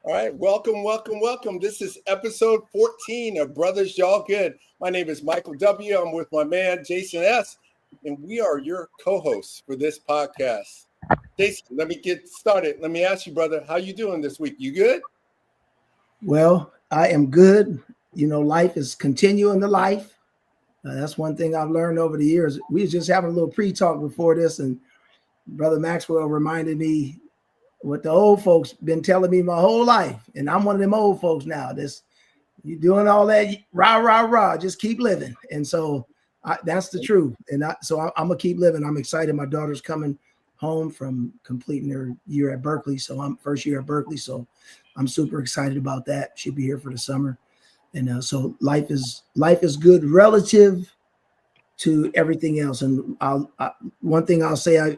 All right, welcome. This is episode 14 of Brothers.Y'all Good. My name is Michael W. I'm with my man, Jason S., and we are your co-hosts for this podcast. Jason, let me get started. Let me ask you, brother, how you doing this week? You good? Well, I am good. You know, life is continuing to life. That's one thing I've learned over the years. We was just having a little pre-talk before this, and Brother Maxwell reminded me what the old folks been telling me my whole life. And I'm one of them old folks now. You doing all that rah, just keep living. And so that's the truth. And I'm going to keep living. I'm excited. My daughter's coming home from completing her year at Berkeley. So I'm first year at Berkeley. So I'm super excited about that. She'll be here for the summer. And so life is good relative to everything else. And one thing I'll say,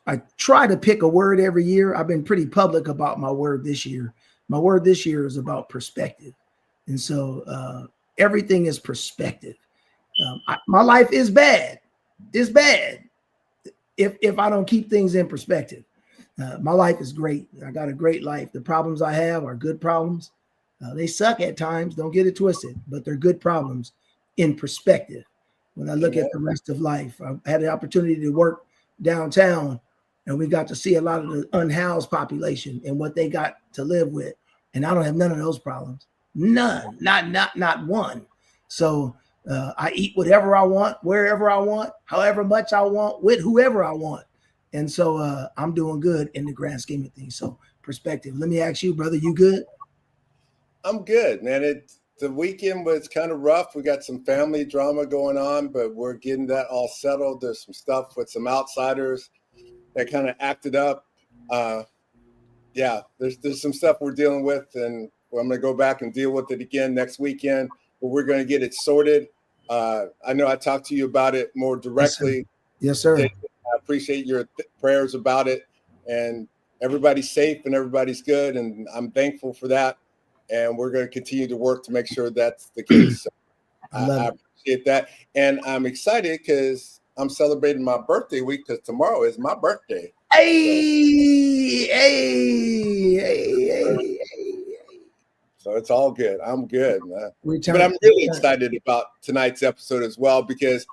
I try to pick a word every year. I've been pretty public about my word this year. My word this year is about perspective. And so everything is perspective. My life is bad. It's bad if I don't keep things in perspective. My life is great. I got a great life. The problems I have are good problems. They suck at times. Don't get it twisted, but they're good problems in perspective. When I look at the rest of life, I've had the opportunity to work downtown, and we got to see a lot of the unhoused population and what they got to live with. And I don't have none of those problems. None, not one. So I eat whatever I want, wherever I want, however much I want, with whoever I want. And so I'm doing good in the grand scheme of things. So perspective. Let me ask you, brother, you good? I'm good, man. The weekend was kind of rough. We got some family drama going on, but we're getting that all settled. There's some stuff with some outsiders that kind of acted up. There's some stuff we're dealing with, and I'm going to go back and deal with it again next weekend, but we're going to get it sorted. I know I talked to you about it more directly. Yes, sir. I appreciate your prayers about it, and everybody's safe and everybody's good, and I'm thankful for that. And we're going to continue to work to make sure that's the case. So I appreciate that. And I'm excited because I'm celebrating my birthday week because tomorrow is my birthday. Hey. So it's all good. I'm good, man. But I'm really excited about tonight's episode as well, because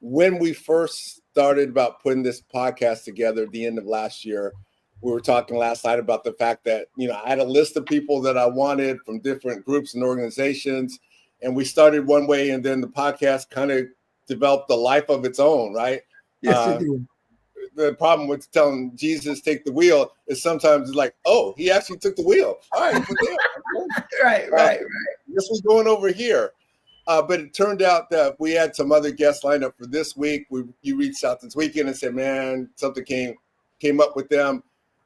when we first started about putting this podcast together at the end of last year, we were talking last night about the fact that, I had a list of people that I wanted from different groups and organizations. And we started one way, and then the podcast kind of developed a life of its own, right? Yes, it did. The problem with telling Jesus take the wheel is sometimes it's like, oh, he actually took the wheel. All right. Right. This was going over here. But it turned out that we had some other guests lined up for this week. You reached out this weekend and said, man, something came up with them.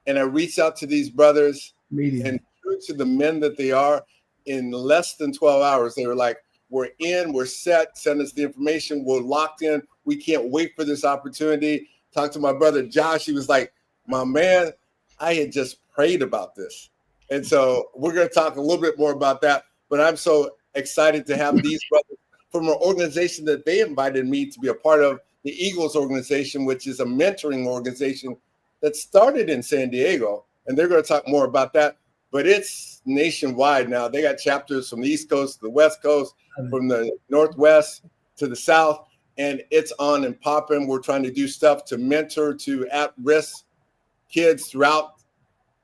And I reached out to these brothers, and true to the men that they are, in less than 12 hours, they were like, we're in, we're set, send us the information, we're locked in, we can't wait for this opportunity. Talked to my brother Josh, he was like, my man, I had just prayed about this. And so we're going to talk a little bit more about that, but I'm so excited to have these brothers from an organization that they invited me to be a part of, the Eagles organization, which is a mentoring organization that started in San Diego, and they're going to talk more about that, but it's nationwide now. They got chapters from the East Coast to the West Coast, from the Northwest to the South, and it's on and popping. We're trying to do stuff to mentor to at-risk kids throughout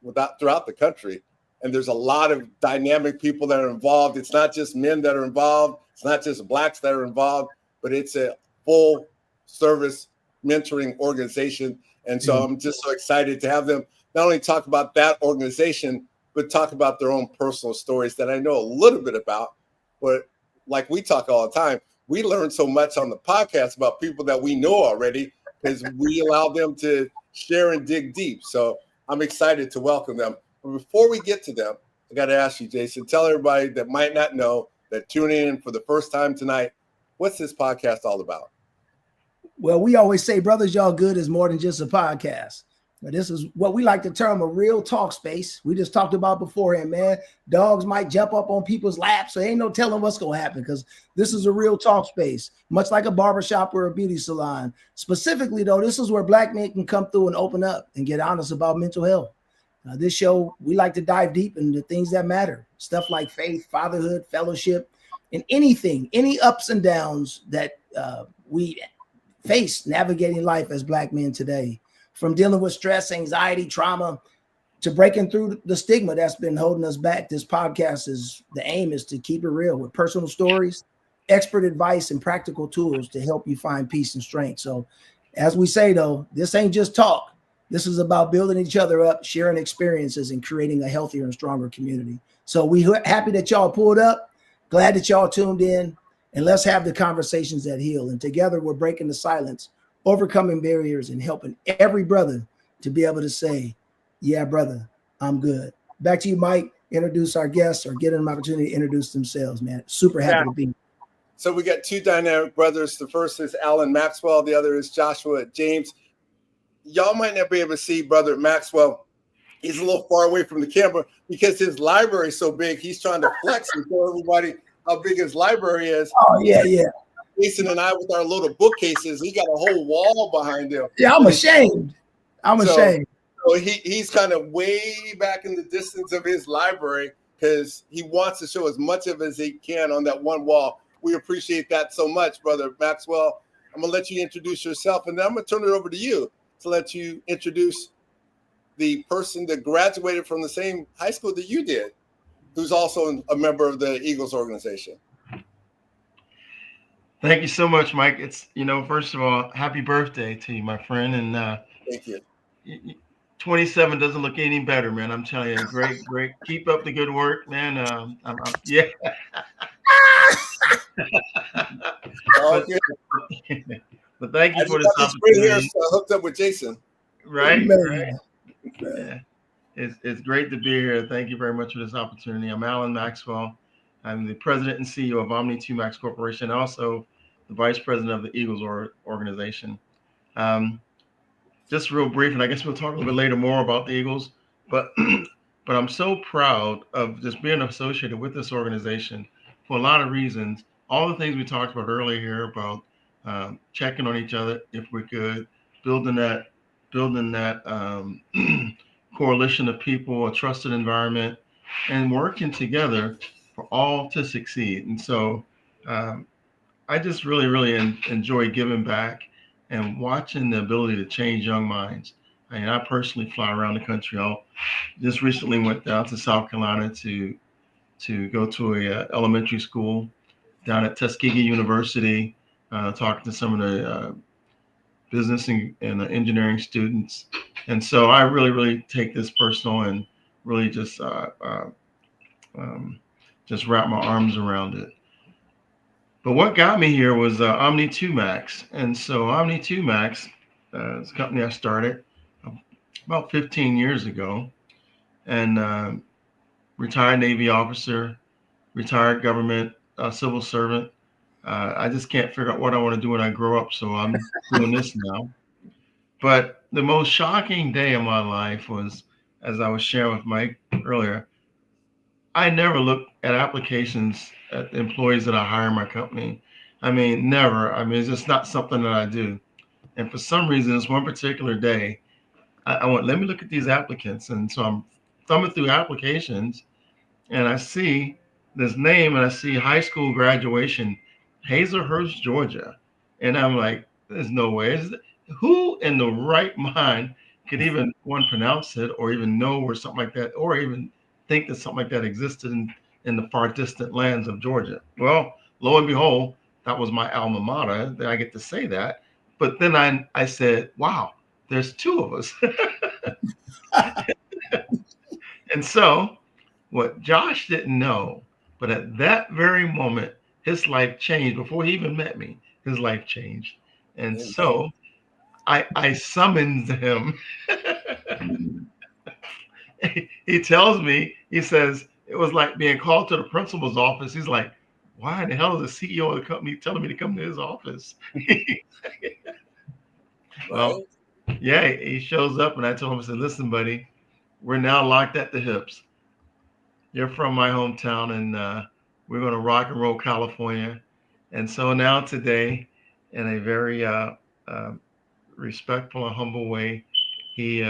the country, and there's a lot of dynamic people that are involved. It's not just men that are involved. It's not just Blacks that are involved, but it's a full-service mentoring organization. And so I'm just so excited to have them not only talk about that organization, but talk about their own personal stories that I know a little bit about. But like we talk all the time, we learn so much on the podcast about people that we know already because we allow them to share and dig deep. So I'm excited to welcome them. But before we get to them, I got to ask you, Jason, tell everybody that might not know, that tuning in for the first time tonight, what's this podcast all about? Well, we always say Brothers.Y'all Good is more than just a podcast. But this is what we like to term a real talk space. We just talked about beforehand, man. Dogs might jump up on people's laps, so ain't no telling what's going to happen because this is a real talk space, much like a barbershop or a beauty salon. Specifically, though, this is where Black men can come through and open up and get honest about mental health. This show, we like to dive deep into things that matter, stuff like faith, fatherhood, fellowship, and anything, any ups and downs that we face navigating life as Black men today, from dealing with stress, anxiety, trauma, to breaking through the stigma that's been holding us back. This podcast the aim is to keep it real with personal stories, expert advice, and practical tools to help you find peace and strength. So, as we say though, this ain't just talk. This is about building each other up, sharing experiences, and creating a healthier and stronger community. So we happy that y'all pulled up. Glad that y'all tuned in, and let's have the conversations that heal. And together we're breaking the silence, overcoming barriers, and helping every brother to be able to say, yeah, brother, I'm good. Back to you, Mike. Introduce our guests or get them an opportunity to introduce themselves, man. Super happy to be here. So we got two dynamic brothers. The first is Alan Maxwell. The other is Joshua James. Y'all might not be able to see Brother Maxwell. He's a little far away from the camera because his library is so big. He's trying to flex and tell everybody how big his library is. Oh, yeah, yeah. Jason and I with our little bookcases, he got a whole wall behind him. Yeah, I'm ashamed. So he's kind of way back in the distance of his library because he wants to show as much of as he can on that one wall. We appreciate that so much, Brother Maxwell. I'm going to let you introduce yourself, and then I'm going to turn it over to you to let you introduce the person that graduated from the same high school that you did, who's also a member of the Eagles organization. Thank you so much, Mike. It's, first of all, happy birthday to you, my friend. And thank you. 27 doesn't look any better, man. I'm telling you, great. Keep up the good work, man. Yeah. but thank you for this opportunity. Hooked up with Jason. Right. Yeah. It's great to be here. Thank you very much for this opportunity. I'm Alan Maxwell. I'm the president and CEO of Omni2 Max Corporation, also the vice president of the Eagles organization. Just real brief, and I guess we'll talk a little bit later more about the Eagles, but I'm so proud of just being associated with this organization for a lot of reasons. All the things we talked about earlier here about checking on each other if we could, building that coalition of people, a trusted environment, and working together for all to succeed. And so I just really enjoy giving back and watching the ability to change young minds. I mean, I personally fly around the country. I just recently went down to South Carolina to go to a elementary school down at Tuskegee University, talking to some of the business and engineering students. And so I really take this personal and really just wrap my arms around it. But what got me here was Omni2 Max. And so Omni2 Max is a company I started about 15 years ago, and retired Navy officer, retired government civil servant. I just can't figure out what I want to do when I grow up, so I'm doing this now. But the most shocking day of my life was, as I was sharing with Mike earlier, I never look at applications at the employees that I hire in my company. I mean, never. I mean, it's just not something that I do. And for some reason, this one particular day, I went, let me look at these applicants. And so I'm thumbing through applications, and I see this name, and I see high school graduation, Hazelhurst, Georgia. And I'm like, there's no way. Who in the right mind could even, one, pronounce it or even know where something like that, or even think that something like that existed in the far distant lands of Georgia? Well, lo and behold, that was my alma mater. That I get to say that. But then I said, wow, there's two of us. And so what Josh didn't know, but at that very moment, his life changed. Before he even met me, his life changed. And so I summoned him. He tells me, he says, it was like being called to the principal's office. He's like, why in the hell is the CEO of the company telling me to come to his office? Well, yeah, he shows up, and I told him, I said, listen, buddy, we're now locked at the hips. You're from my hometown, and we're going to rock and roll California. And so now today, in a very respectful and humble way, he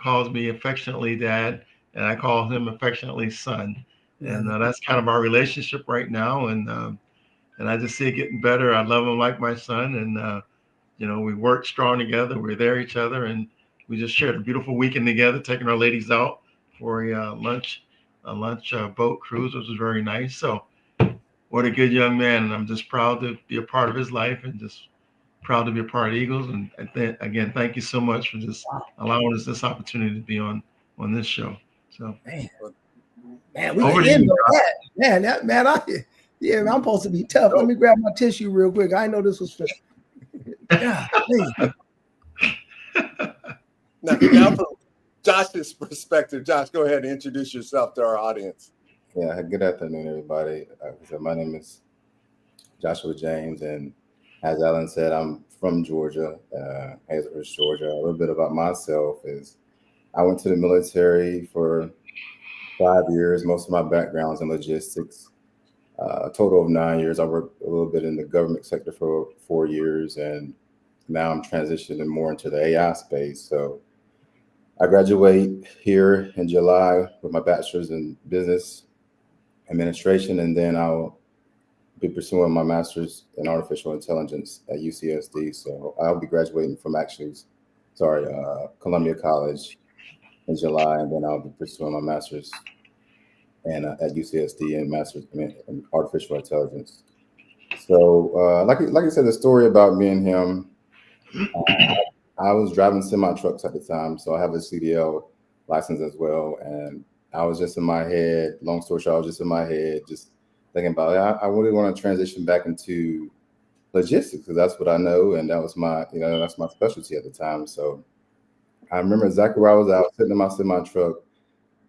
calls me affectionately dad, and I call him affectionately son. Yeah. And that's kind of our relationship right now. And I just see it getting better. I love him like my son, and we work strong together. We're there each other, and we just shared a beautiful weekend together, taking our ladies out for a lunch boat cruise, which was very nice. So, what a good young man, and I'm just proud to be a part of his life, and just proud to be a part of Eagles. And again, thank you so much for just Wow. allowing us this opportunity to be on this show. So, Man, we over can to end you. on that. Man, I'm supposed to be tough. Let me grab my tissue real quick. I know this was for God. Now from Josh's perspective, Josh, go ahead and introduce yourself to our audience. Yeah, good afternoon, everybody. My name is Joshua James, and as Alan said, I'm from Georgia, Hazelhurst, Georgia. A little bit about myself is I went to the military for 5 years. Most of my background is in logistics. A total of 9 years. I worked a little bit in the government sector for 4 years, and now I'm transitioning more into the AI space. So I graduate here in July with my bachelor's in business administration, and then I'll be pursuing my master's in artificial intelligence at UCSD. So I'll be graduating from Columbia College in July, and then I'll be pursuing my master's at UCSD in master's in artificial intelligence. So, like I said, the story about me and him, I was driving semi trucks at the time, so I have a CDL license as well, and I was just in my head. Long story short, I was just in my head, just thinking about it. I really want to transition back into logistics because that's what I know, and that was that's my specialty at the time. So I remember exactly where I was out, sitting in my semi truck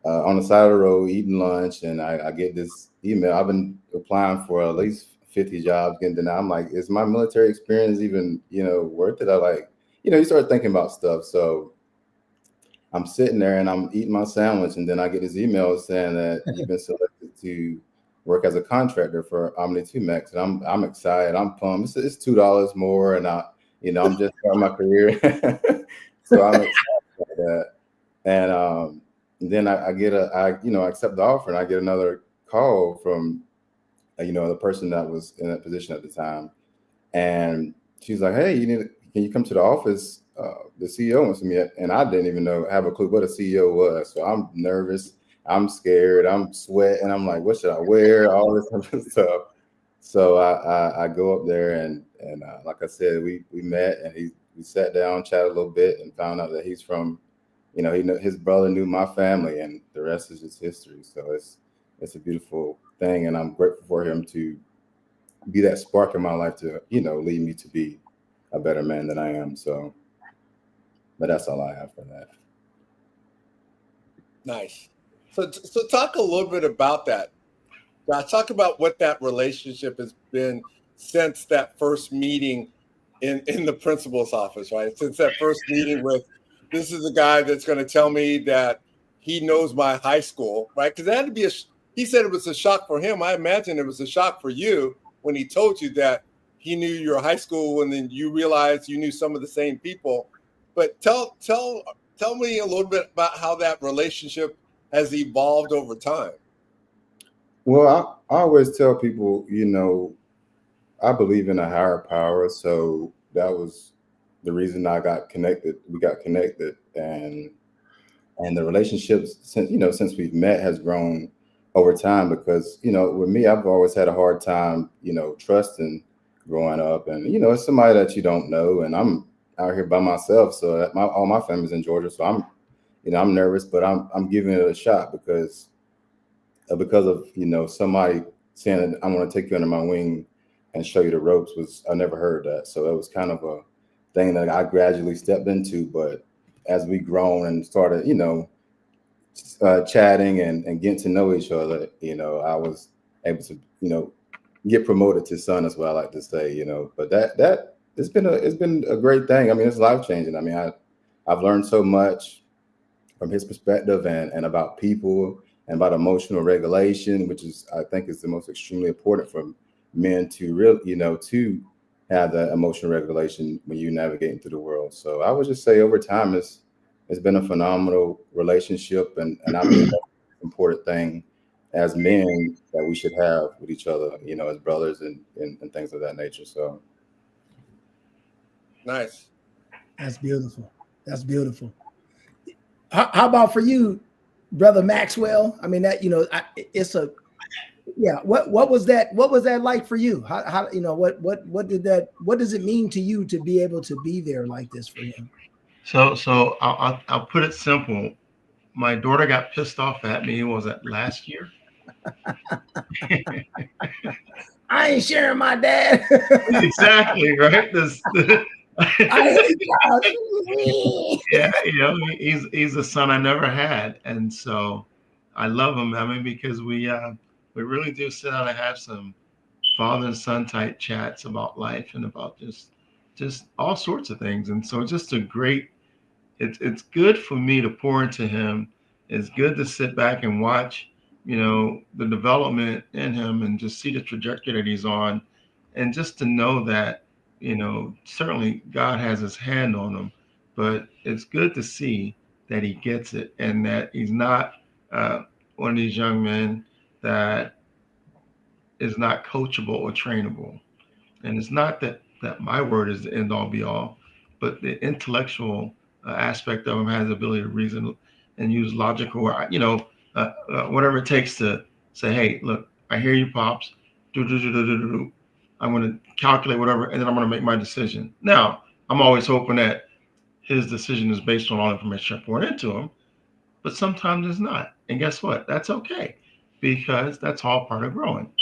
on the side of the road, eating lunch, and I get this email. I've been applying for at least 50 jobs, getting denied. I'm like, is my military experience even worth it? You start thinking about stuff. So I'm sitting there and I'm eating my sandwich, and then I get this email saying that you've been selected to work as a contractor for Omni 2 Max, and I'm excited. I'm pumped. It's $2 more, and I'm just starting my career, so I'm excited about that. And then I get I accept the offer, and I get another call from the person that was in that position at the time, and she's like, "Hey, can you come to the office? The CEO wants to meet." And I didn't even have a clue what a CEO was. So I'm nervous. I'm scared. I'm sweating. I'm like, what should I wear? All this type of stuff. So I go up there, and like I said, we met, and we sat down, chatted a little bit, and found out that he's from, his brother knew my family, and the rest is just history. So it's a beautiful thing, and I'm grateful for him to be that spark in my life to lead me to be a better man than I am. So, but that's all I have for that. Nice. So talk a little bit about that. Talk about what that relationship has been since that first meeting in the principal's office, right? Since that first meeting with, this is the guy that's going to tell me that he knows my high school, right? Because it had to be he said it was a shock for him. I imagine it was a shock for you when he told you that he knew your high school, and then you realized you knew some of the same people. But tell me a little bit about how that relationship has evolved over time. Well, I always tell people, I believe in a higher power. So that was the reason I got connected. We got connected, and the relationships since we've met has grown over time because with me, I've always had a hard time trusting growing up, and it's somebody that you don't know, and I'm out here by myself, so all my family's in Georgia, so I'm nervous, but I'm giving it a shot because of somebody saying that I want to take you under my wing and show you the ropes. I never heard that, so it was kind of a thing that I gradually stepped into. But as we grown and started chatting and getting to know each other, I was able to get promoted to son, as well, I like to say. But that it's been a great thing. I mean, it's life changing. I mean, I've learned so much from his perspective and about people and about emotional regulation, which I think is the most extremely important for men to to have that emotional regulation when you're navigating through the world. So I would just say over time, it's been a phenomenal relationship, and I believe that's the important thing as men that we should have with each other, you know, as brothers and things of that nature. So Nice. That's beautiful. That's beautiful. How about for you, brother Maxwell? I mean, that, you know, it's a, yeah. What was that? What was that like for you? How you know, what did that? What does it mean to you to be able to be there like this for him? So I'll put it simple. My daughter got pissed off at me. Was it last year? I ain't sharing my dad. Exactly, right. I hate God. Yeah, you know, he's a son I never had, and so I love him. I mean, because we really do sit down and have some father and son type chats about life and about just all sorts of things, and so it's just a great. It's good for me to pour into him. It's good to sit back and watch, you know, the development in him and just see the trajectory that he's on, and just to know that, you know, certainly God has his hand on him, but it's good to see that he gets it and that he's not one of these young men that is not coachable or trainable. And it's not that my word is the end all be all, but the intellectual aspect of him has the ability to reason and use logical, or whatever it takes to say, hey, look, I hear you, pops. Do do do do do do. I'm going to calculate whatever, and then I'm going to make my decision. Now, I'm always hoping that his decision is based on all the information I poured into him, but sometimes it's not. And guess what? That's okay, because that's all part of growing.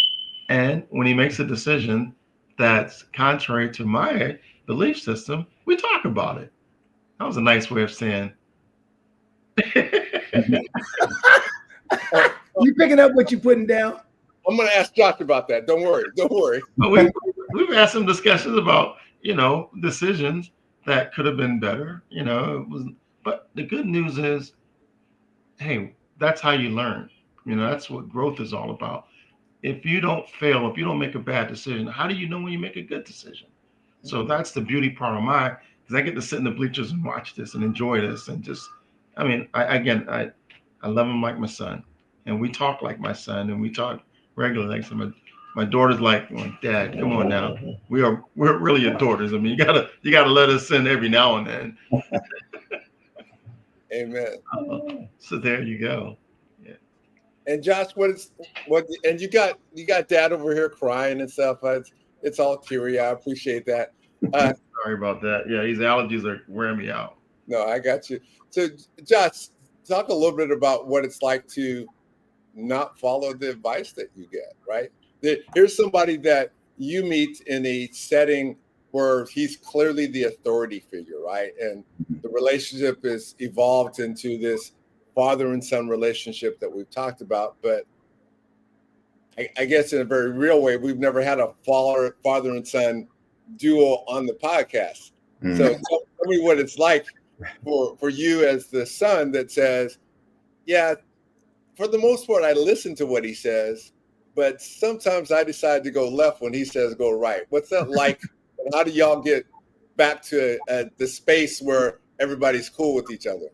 And when he makes a decision that's contrary to my belief system, we talk about it. That was a nice way of saying. You picking up what you putting down? I'm going to ask Josh about that. Don't worry. Don't worry. But we've had some discussions about, you know, decisions that could have been better. You know, it was. But the good news is, hey, that's how you learn. You know, that's what growth is all about. If you don't fail, if you don't make a bad decision, how do you know when you make a good decision? So that's the beauty part of my, because I get to sit in the bleachers and watch this and enjoy this and just, I mean, I love him like my son, and we talk like my son, and we talk regularly. Like so my daughter's like, Dad, come on now, we're really your daughters. I mean, you gotta let us in every now and then. Amen. So there you go. Yeah. And Josh, and you got dad over here crying and stuff. It's all teary. I appreciate that. Sorry about that. Yeah, these allergies are wearing me out. No, I got you. So Josh, talk a little bit about what it's like to not follow the advice that you get, right? Here's somebody that you meet in a setting where he's clearly the authority figure, right? And the relationship is evolved into this father and son relationship that we've talked about. But I guess in a very real way, we've never had a father and son duo on the podcast. So tell me what it's like for you as the son that says, yeah, for the most part, I listen to what he says, but sometimes I decide to go left when he says go right. What's that like? And how do y'all get back to the space where everybody's cool with each other?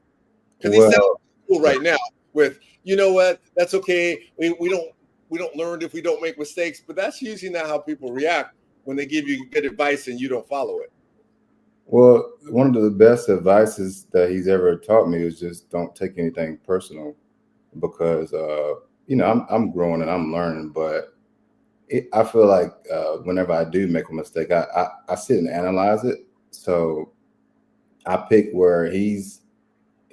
Because he sounds cool right now with, you know what, that's okay. We don't learn if we don't make mistakes, but that's usually not how people react when they give you good advice and you don't follow it. Well, one of the best advices that he's ever taught me is just don't take anything personal, because you know, I'm growing and I'm learning, but I feel like whenever I do make a mistake, I sit and analyze it. So I pick where he's,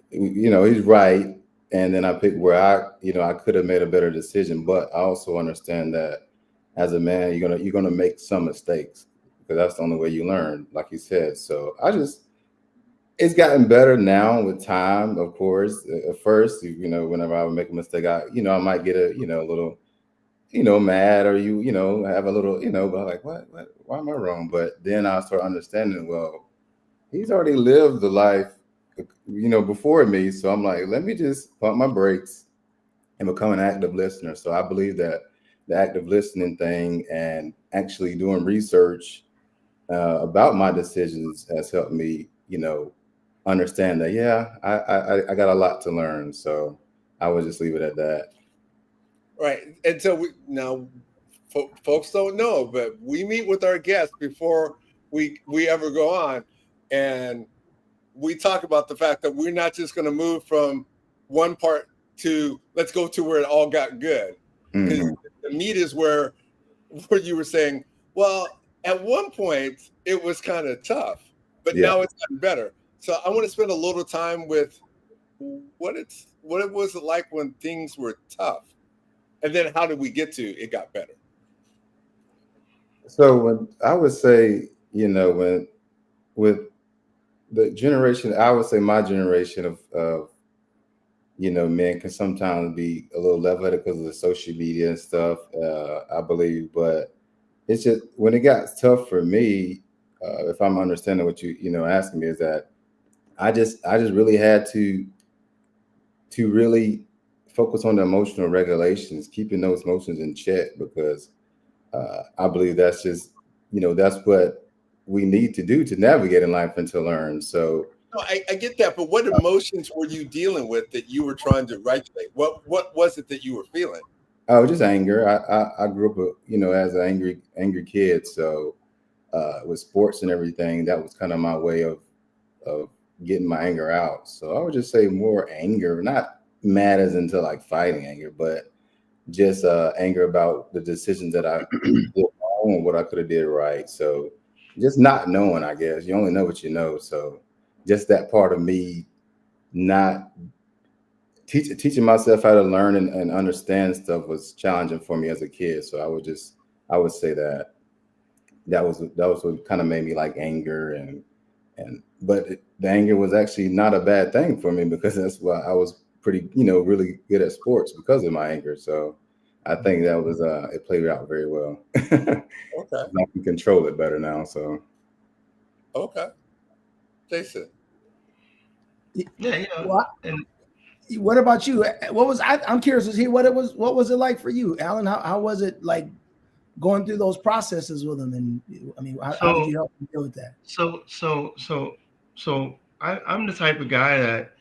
you know, he's right, and then I pick where I could have made a better decision. But I also understand that as a man, you're gonna make some mistakes, because that's the only way you learn, like you said. So it's gotten better now with time, of course. At first, you know, whenever I would make a mistake, I might get a little, mad, or have a little, but like, what, why am I wrong? But then I start understanding, well, he's already lived the life, before me. So I'm like, let me just pump my brakes and become an active listener. So I believe that the active listening thing and actually doing research about my decisions has helped me, understand that, yeah, I got a lot to learn. So I would just leave it at that. Right. And so folks don't know, but we meet with our guests before we ever go on, and we talk about the fact that we're not just going to move from one part to let's go to where it all got good, because Mm-hmm. the meat is where you were saying, well, at one point it was kind of tough, but Yeah. now it's gotten better. So I want to spend a little time with what it was like when things were tough, and then how did we get to it got better? So when I would say, when with the generation, I would say my generation of men can sometimes be a little level-headed because of the social media and stuff, I believe. But it's just when it got tough for me, if I'm understanding what you asking me, is that I just really had to really focus on the emotional regulations, keeping those emotions in check, because I believe that's just, that's what we need to do to navigate in life and to learn. So No, I get that, but what emotions were you dealing with that you were trying to regulate? What was it that you were feeling? just anger. I grew up, as an angry kid. So with sports and everything, that was kind of my way of getting my anger out. So I would just say more anger, not mad as into like fighting anger, but just anger about the decisions that I did wrong and what I could have did right. So just not knowing, I guess. You only know what you know. So just that part of me not teaching myself how to learn and understand stuff was challenging for me as a kid. So I would say that was what kind of made me like anger but the anger was actually not a bad thing for me, because that's why I was pretty, really good at sports because of my anger. So I think that was it played out very well. I Okay. can control it better now. So Okay. Jason. Yeah, What? and What about you? I'm curious to hear what was it like for you, Alan? How was it like going through those processes with them? And I mean, how did so you help them deal with that? I'm the type of guy that,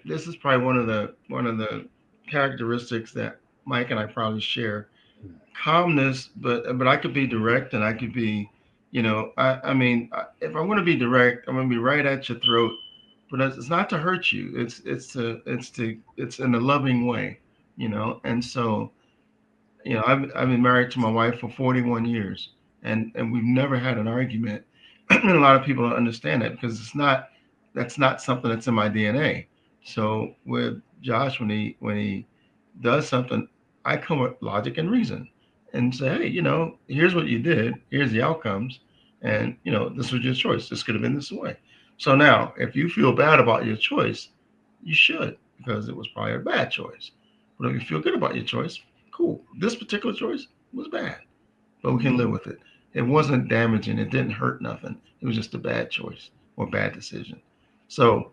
this is probably one of the characteristics that Mike and I probably share. Calmness, but I could be direct, and I could be, if I want to be direct, I'm going to be right at your throat, but it's not to hurt you. It's in a loving way, And so, I've been married to my wife for 41 years, and we've never had an argument. And a lot of people don't understand that, because that's not something that's in my DNA. So with Josh, when he does something, I come with logic and reason and say, hey, here's what you did, here's the outcomes, and this was your choice. This could have been this way. So now, if you feel bad about your choice, you should, because it was probably a bad choice. But if you feel good about your choice, cool. This particular choice was bad, but we can live with it. It wasn't damaging. It didn't hurt nothing. It was just a bad choice or bad decision. So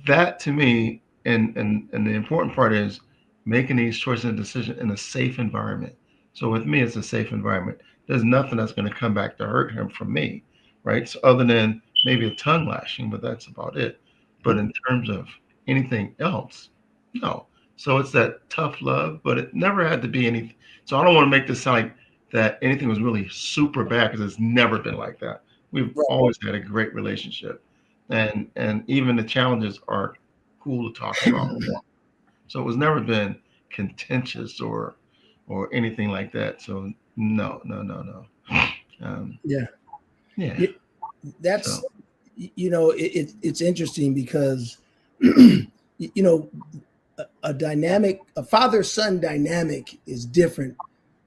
that to me, and the important part is making these choices and decisions in a safe environment. So with me, it's a safe environment. There's nothing that's going to come back to hurt him from me, right? So other than maybe a tongue lashing, but that's about it. But in terms of anything else, no. So it's that tough love, but it never had to be anything. So I don't want to make this sound like that anything was really super bad, because it's never been like that. We've Right. always had a great relationship, and even the challenges are cool to talk about. So it was never been contentious or anything like that. So no, no, no, no. Yeah, Yeah. that's So it's interesting because you know a father-son dynamic is different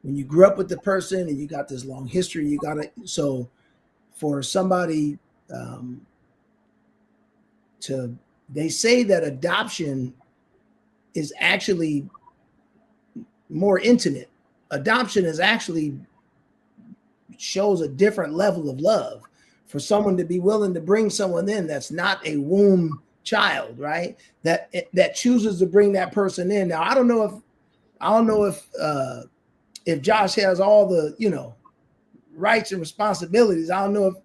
when you grew up with the person and you got this long history. You got to so for somebody um, to they say that adoption is actually more intimate. Adoption is actually shows a different level of love for someone to be willing to bring someone in that's not a womb child, right? That chooses to bring that person in. Now, I don't know if Josh has all the rights and responsibilities. I don't know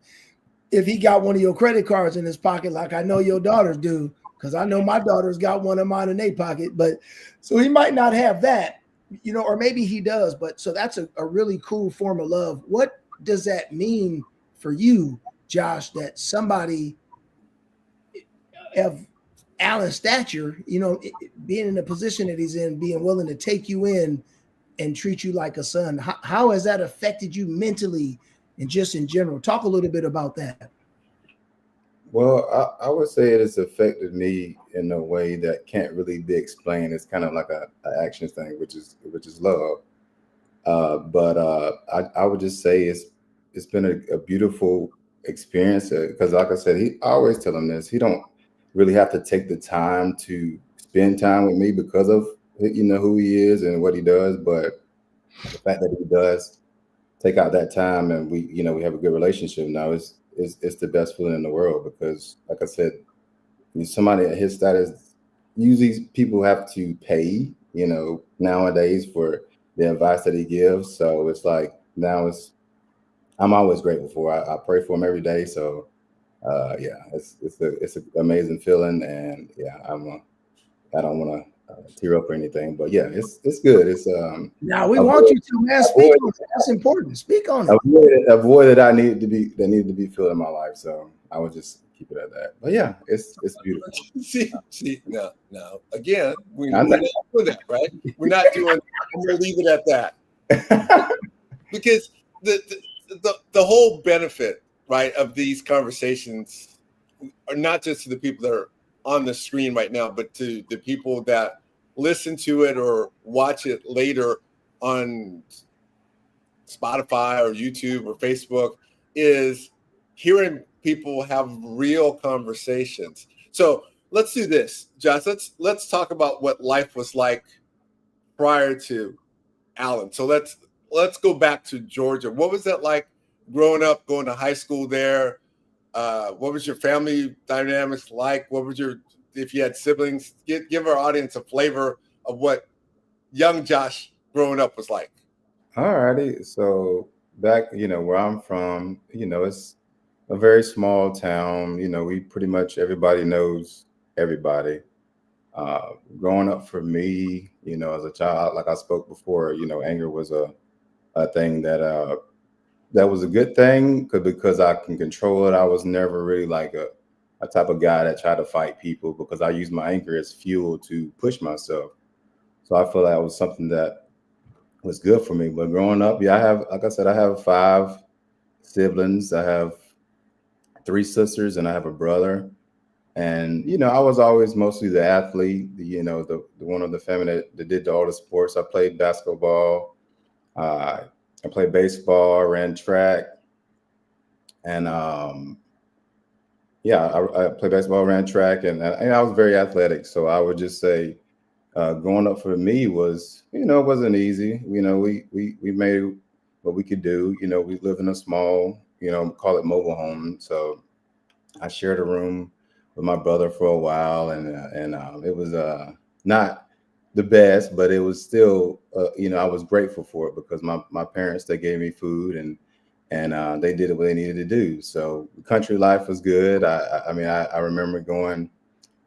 if he got one of your credit cards in his pocket, like I know your daughters do, because I know my daughter's got one of mine in their pocket. But so he might not have that, you know, or maybe he does. But so that's a really cool form of love. What does that mean for you, Josh, that somebody of Alan's stature, you know, being in the position that he's in, being willing to take you in and treat you like a son? How has that affected you mentally and just in general? Talk a little bit about that. Well, I would say it has affected me in a way that can't really be explained. It's kind of like a action thing, which is love. But I would just say it's been a beautiful experience because, like I said, I always tell him this. He don't really have to take the time to spend time with me because of who he is and what he does. But the fact that he does take out that time and we have a good relationship now is the best feeling in the world because, like I said, somebody at his status, usually people have to pay, nowadays for the advice that he gives. So it's like now I'm always grateful for. I pray for him every day. So yeah, it's an amazing feeling, and yeah, I don't want to tear up or anything, but yeah, it's good. It's Now we want you to, man. Speak on it. That's important. Speak on it. Avoid that needed to be filled in my life. So I would just keep it at that. But yeah, it's beautiful. See, no. Again, we're not doing that, right? We're not doing. I'm gonna leave it at that because the whole benefit, right, of these conversations are not just to the people that are on the screen right now, but to the people that listen to it or watch it later on Spotify or YouTube or Facebook, is hearing people have real conversations. So let's do this, Josh. Let's talk about what life was like prior to Alan. So let's go back to Georgia. What was that like growing up, going to high school there? What was your family dynamics like? If you had siblings? Give our audience a flavor of what young Josh growing up was like. All righty. So back, where I'm from, it's a very small town. We pretty much everybody knows everybody. Growing up for me, as a child, like I spoke before, anger was a thing that was a good thing because I can control it. I was never really like a type of guy that tried to fight people because I used my anger as fuel to push myself. So I feel that was something that was good for me. But growing up, yeah, like I said, I have 5 siblings. I have 3 sisters and I have a brother. And, I was always mostly the athlete, the one of the family that did all the sports. I played basketball. I played baseball, ran track. And yeah, I played baseball, ran track, and I was very athletic. So I would just say growing up for me was, it wasn't easy. We made what we could do. We live in a small, call it mobile home. So I shared a room with my brother for a while, and it was not the best, but it was still, I was grateful for it because my parents, they gave me food and they did what they needed to do. So country life was good. I remember going,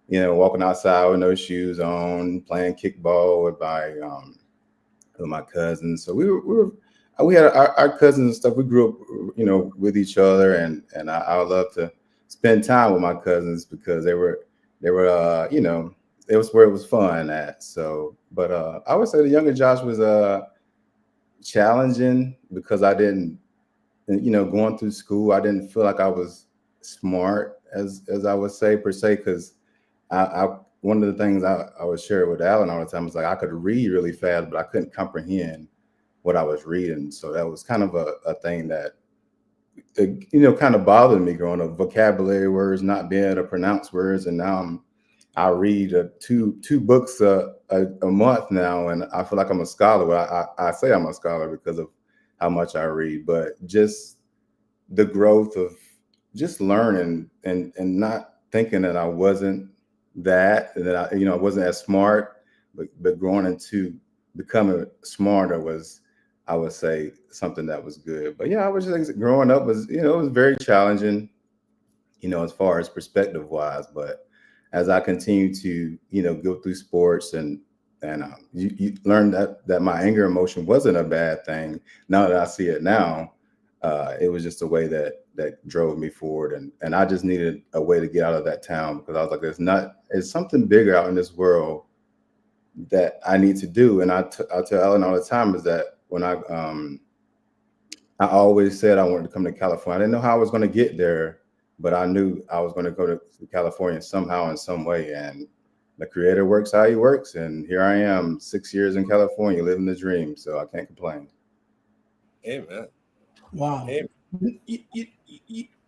walking outside with no shoes on, playing kickball with my cousins. So we had our cousins and stuff. We grew up, with each other, and I would love to spend time with my cousins because they were, it was where it was fun at. So, but I would say the younger Josh was challenging because I didn't, going through school, I didn't feel like I was smart as I would say per se, because I one of the things I would share with Alan all the time was like I could read really fast, but I couldn't comprehend what I was reading. So that was kind of a thing that kind of bothered me growing up. Vocabulary words, not being able to pronounce words, and now I read two books a month now, and I feel like I'm a scholar. Well, I say I'm a scholar because of how much I read, but just the growth of just learning and not thinking that I wasn't that I wasn't as smart, but growing into becoming smarter was, I would say, something that was good. But yeah, I was just growing up was, it was very challenging. as far as perspective wise. But as I continue to, go through sports and you learn that my anger emotion wasn't a bad thing. Now that I see it now, it was just a way that drove me forward, and I just needed a way to get out of that town, because I was like, it's something bigger out in this world that I need to do. And I tell Ellen all the time is that when I always said I wanted to come to California. I didn't know how I was going to get there, but I knew I was going to go to California somehow in some way. And the Creator works how He works, and here I am, 6 years in California, living the dream. So I can't complain. Amen. Wow. Amen.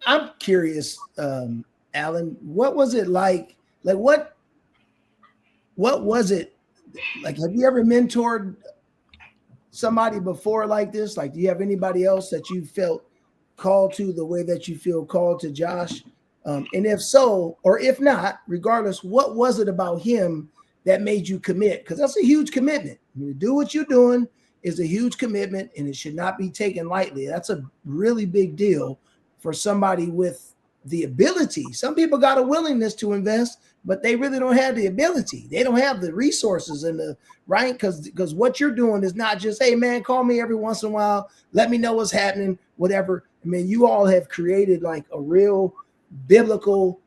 I'm curious, Alan, what was it like? Like, what was it like? Have you ever mentored somebody before like this? Like, do you have anybody else that you felt called to the way that you feel called to Josh? And if so, or if not, regardless, what was it about him that made you commit? Because that's a huge commitment. I mean, to do what you're doing is a huge commitment, and it should not be taken lightly. That's a really big deal for somebody with the ability. Some people got a willingness to invest, but they really don't have the ability. They don't have the resources and the right, because what you're doing is not just, hey man, call me every once in a while, let me know what's happening, whatever. I mean, you all have created like a real biblical,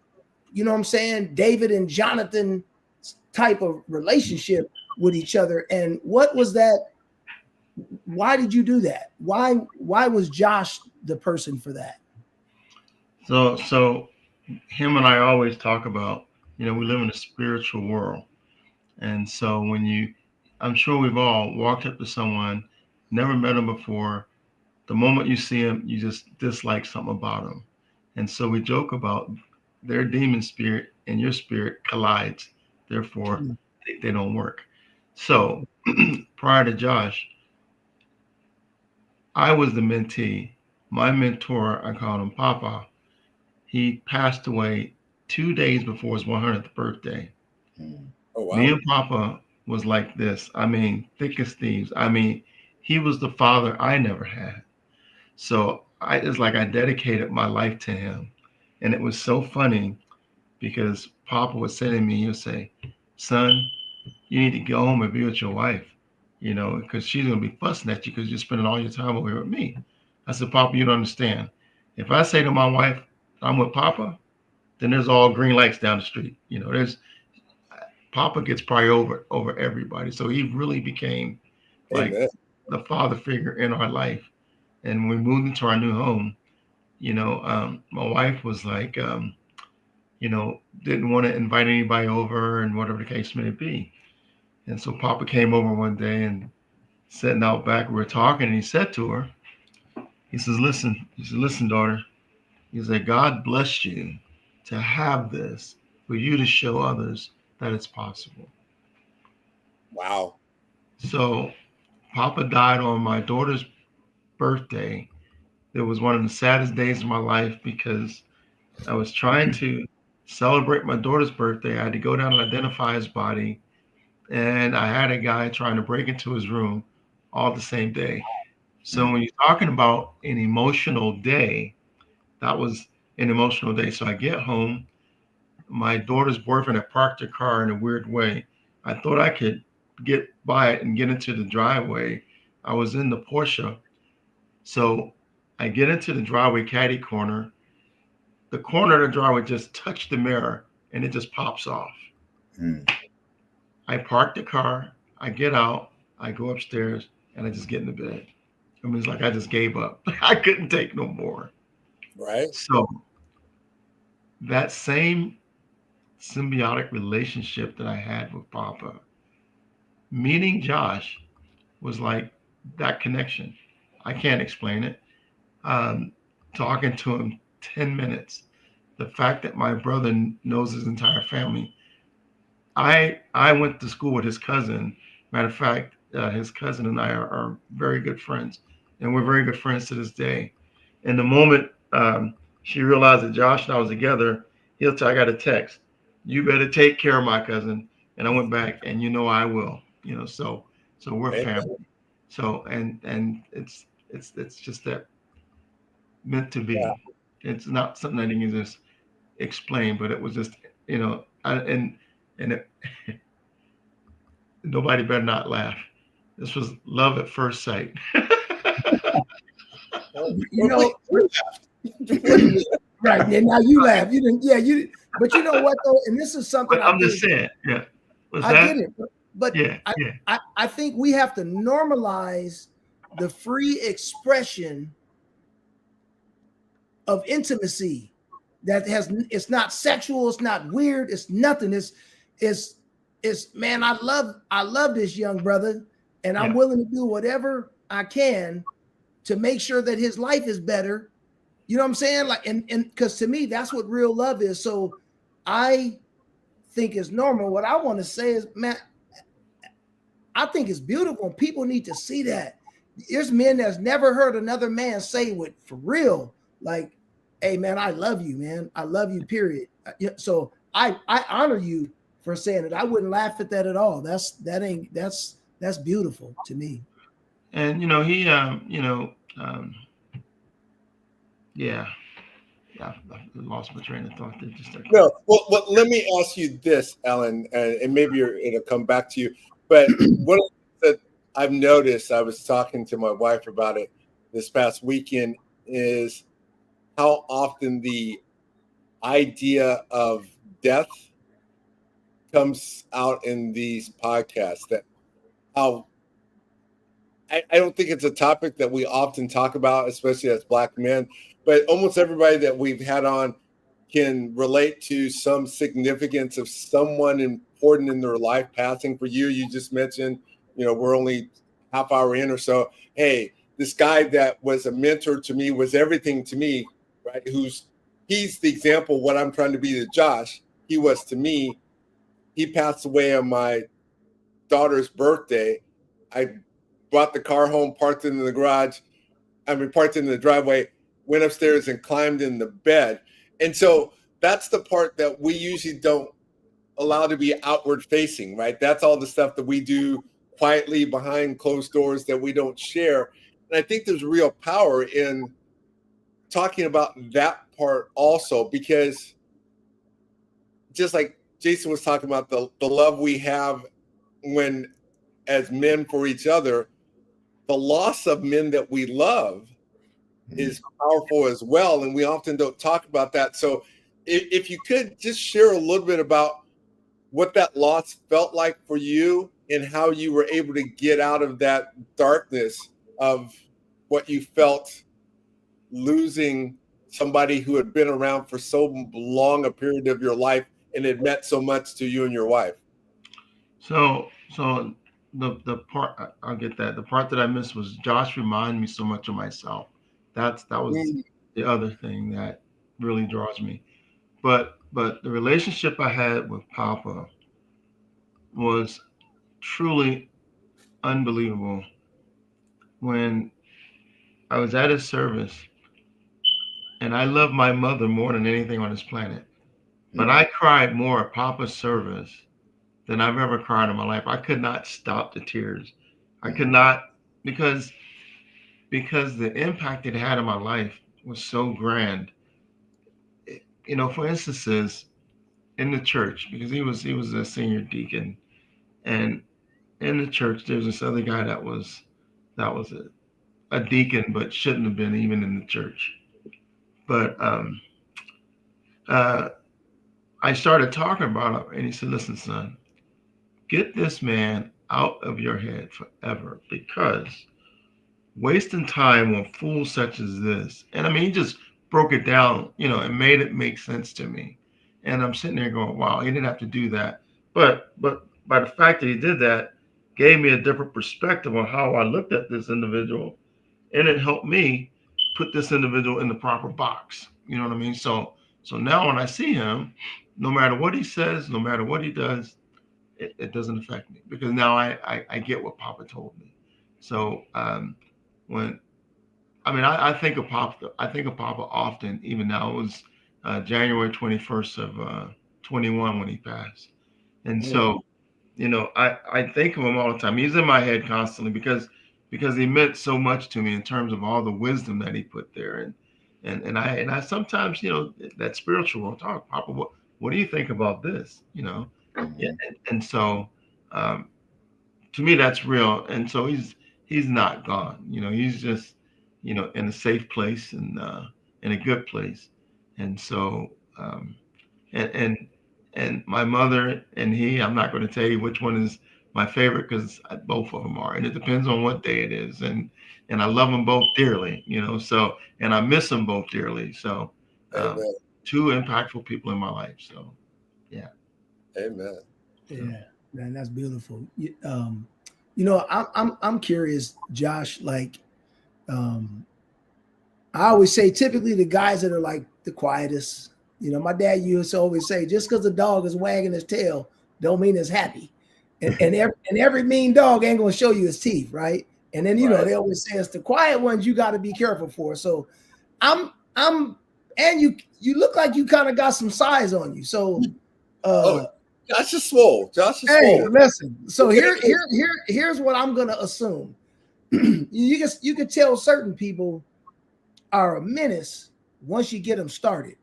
you know what I'm saying, David and Jonathan type of relationship with each other. And what was that? Why did you do that? Why was Josh the person for that? So him and I always talk about, we live in a spiritual world. And so I'm sure we've all walked up to someone, never met them before. The moment you see them, you just dislike something about them. And so we joke about their demon spirit and your spirit collides. Therefore, they don't work. So prior to Josh, I was the mentee. My mentor, I called him Papa. He passed away 2 days before his 100th birthday. Oh, wow. Me and Papa was like this. I mean, thick as thieves. I mean, he was the father I never had. So it's like I dedicated my life to him. And it was so funny because Papa would say to me, he would say, son, you need to go home and be with your wife, because she's going to be fussing at you because you're spending all your time over here with me. I said, Papa, you don't understand. If I say to my wife, I'm with Papa, then there's all green lights down the street. There's Papa gets priority over everybody. So he really became like Amen. the father figure in our life. And when we moved into our new home, my wife was like, didn't want to invite anybody over and whatever the case may be. And so Papa came over one day and sitting out back, we were talking, and he said to her, he says, listen, daughter. He said, God blessed you to have this for you to show others that it's possible. Wow. So Papa died on my daughter's birthday. It was one of the saddest days of my life because I was trying to celebrate my daughter's birthday. I had to go down and identify his body. And I had a guy trying to break into his room all the same day. So when you're talking about an emotional day, that was an emotional day. So I get home. My daughter's boyfriend had parked her car in a weird way. I thought I could get by it and get into the driveway. I was in the Porsche. So I get into the driveway caddy corner. The corner of the driveway just touched the mirror and it just pops off. I park the car. I get out. I go upstairs and I just get in the bed. I mean, it's like I just gave up. I couldn't take no more. Right. So that same symbiotic relationship that I had with Papa, meeting Josh was like that connection. I can't explain it. Talking to him 10 minutes, the fact that my brother knows his entire family. I went to school with his cousin. Matter of fact, his cousin and I are very good friends, and we're very good friends to this day. And the moment she realized that Josh and I was together, he'll tell, I got a text. You better take care of my cousin. And I went back, and I will. So we're Amen. family. So and it's just that meant to be. Yeah. It's not something that exists. explain, but it was just, and it, nobody better not laugh. This was love at first sight. You know, What do you mean? right. And now you laugh. You didn't, yeah, you, but you know what though? And this is something But I I'm just think saying, yeah. Was I that? get it, but Yeah, I, yeah, I think we have to normalize the free expression of intimacy that has it's not sexual, it's not weird, it's nothing. It's it's man, I love this young brother, and I'm yeah. willing to do whatever I can to make sure that his life is better. You know what I'm saying? Like, and because to me, that's what real love is. So I think it's normal. What I want to say is, man, I think it's beautiful. People need to see that. There's men that's never heard another man say what for real, like, "Hey, man, I love you, man. I love you." Period. So I honor you for saying it. I wouldn't laugh at that at all. That's beautiful to me. And he, yeah, yeah. I lost my train of thought there just a second. No, well, let me ask you this, Alan, and maybe it'll come back to you. But one of the things that I've noticed, I was talking to my wife about it this past weekend, is how often the idea of death comes out in these podcasts. That how I don't think it's a topic that we often talk about, especially as Black men. But almost everybody that we've had on can relate to some significance of someone important in their life passing. For you, you just mentioned, we're only half hour in or so. Hey, this guy that was a mentor to me, was everything to me, right? He's the example of what I'm trying to be to Josh. He was to me. He passed away on my daughter's birthday. I brought the car home, parked it in the garage. Parked in the driveway, went upstairs and climbed in the bed. And so that's the part that we usually don't allow to be outward facing, right? That's all the stuff that we do quietly behind closed doors that we don't share. And I think there's real power in talking about that part also, because just like Jason was talking about the love we have when as men for each other, the loss of men that we love is powerful as well. And we often don't talk about that. So if you could just share a little bit about what that loss felt like for you and how you were able to get out of that darkness of what you felt losing somebody who had been around for so long a period of your life and it meant so much to you and your wife. So the part I'll get that. The part that I missed was Josh reminded me so much of myself. That was Mm. the other thing that really draws me. But the relationship I had with Papa was truly unbelievable. When I was at his service, and I love my mother more than anything on this planet, but I cried more at Papa's service than I've ever cried in my life. I could not stop the tears. I could not, because the impact it had on my life was so grand. For instances, in the church, because he was a senior deacon, and in the church there's this other guy that was a deacon but shouldn't have been even in the church. But uh, I started talking about it, and he said, "Listen, son, get this man out of your head forever, because wasting time on fools such as this." And I mean, he just broke it down, and made it make sense to me. And I'm sitting there going, wow, he didn't have to do that. But by the fact that he did that, gave me a different perspective on how I looked at this individual. And it helped me put this individual in the proper box. You know what I mean? So now when I see him, no matter what he says, no matter what he does, it doesn't affect me, because now I get what Papa told me. So when I think of Papa. I think of Papa often. Even now, it was January 21st of 21 when he passed, and so I think of him all the time. He's in my head constantly, because he meant so much to me in terms of all the wisdom that he put there, And I sometimes, that spiritual talk, Papa, what do you think about this? Yeah, and so to me that's real. And so he's not gone. He's just in a safe place and in a good place. And so and and and my mother and he, I'm not going to tell you which one is my favorite because both of them are, and it depends on what day it is. And I love them both dearly, So, and I miss them both dearly. So, um, Amen. two impactful people in my life. So, yeah. Amen. Yeah, man, that's beautiful. I'm curious, Josh. Like, um, I always say, typically the guys that are like the quietest. My dad used to always say, just because the dog is wagging his tail, don't mean it's happy. And every mean dog ain't gonna show you his teeth, right? And then Right. they always say it's the quiet ones you got to be careful for. So I'm and you look like you kind of got some size on you. So Oh, uh Josh is swole. Josh is hey, swole. listen. So Okay. here's what I'm gonna assume. You can tell certain people are a menace once you get them started.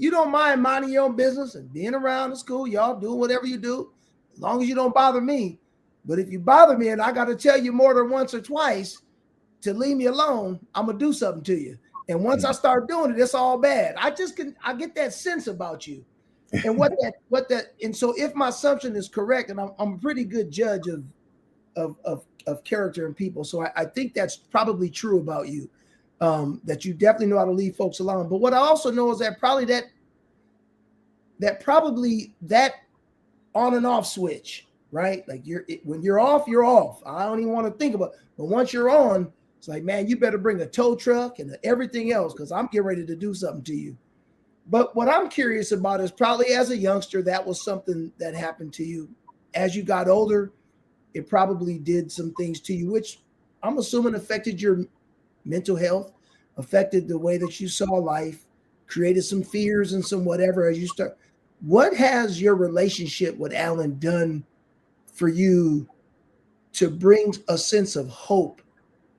You don't mind minding your own business and being around the school, y'all do whatever you do, as long as you don't bother me. But if you bother me and I got to tell you more than once or twice to leave me alone, I'm gonna do something to you. And once I start doing it, it's all bad. I get that sense about you. And and so if my assumption is correct, and I'm a pretty good judge of character and people, so I think that's probably true about you. That you definitely know how to leave folks alone. But what I also know is that probably that on and off switch, right? Like when you're off, you're off. I don't even want to think about it. But once you're on, it's like, man, you better bring a tow truck and everything else because I'm getting ready to do something to you. But what I'm curious about is probably as a youngster, that was something that happened to you. As you got older, it probably did some things to you, which I'm assuming affected your mental health, affected the way that you saw life, created some fears and some whatever as you start. What has your relationship with Alan done for you to bring a sense of hope,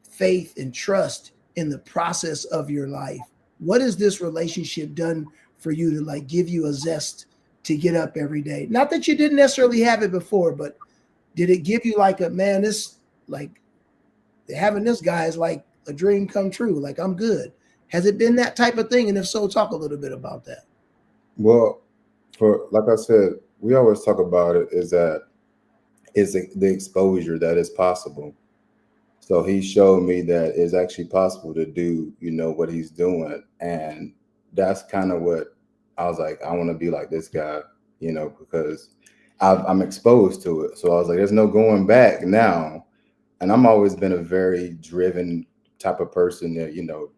faith, and trust in the process of your life? What has this relationship done for you to like give you a zest to get up every day? Not that you didn't necessarily have it before, but did it give you like a man, this like having this guy is like a dream come true? Like I'm good. Has it been that type of thing? And if so, talk a little bit about that. Well, for like I said, we always talk about it is that it's the exposure that is possible. So he showed me that it's actually possible to do, what he's doing. And that's kind of what I was like, I want to be like this guy, because I'm exposed to it. So I was like, there's no going back now. And I'm always been a very driven type of person that,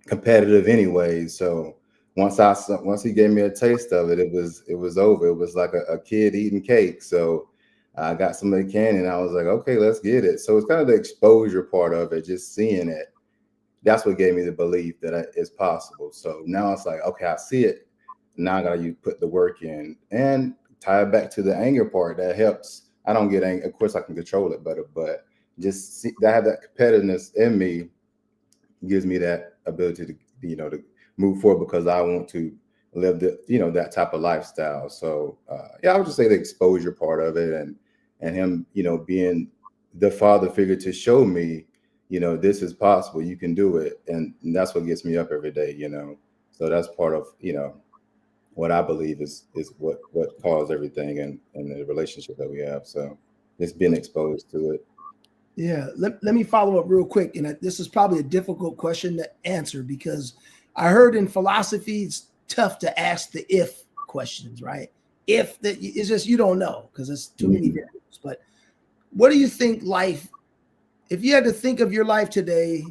competitive anyway. So once he gave me a taste of it, it was over. It was like a kid eating cake. So I got some of the candy and I was like, okay, let's get it. So it's kind of the exposure part of it, just seeing it. That's what gave me the belief that it's possible. So now it's like, okay, I see it. Now I gotta put the work in and tie it back to the anger part. That helps. I don't get angry. Of course, I can control it better, but just see that I have that competitiveness in me gives me that ability to to move forward because I want to live that type of lifestyle. So yeah, I would just say the exposure part of it and him being the father figure to show me this is possible, you can do it, and that's what gets me up every day. So that's part of what I believe is what caused everything in the relationship that we have. So just being exposed to it. Yeah, let me follow up real quick. And this is probably a difficult question to answer because I heard in philosophy it's tough to ask the if questions, right? If that it's just you don't know because it's too many variables. But what do you think life, if you had to think of your life today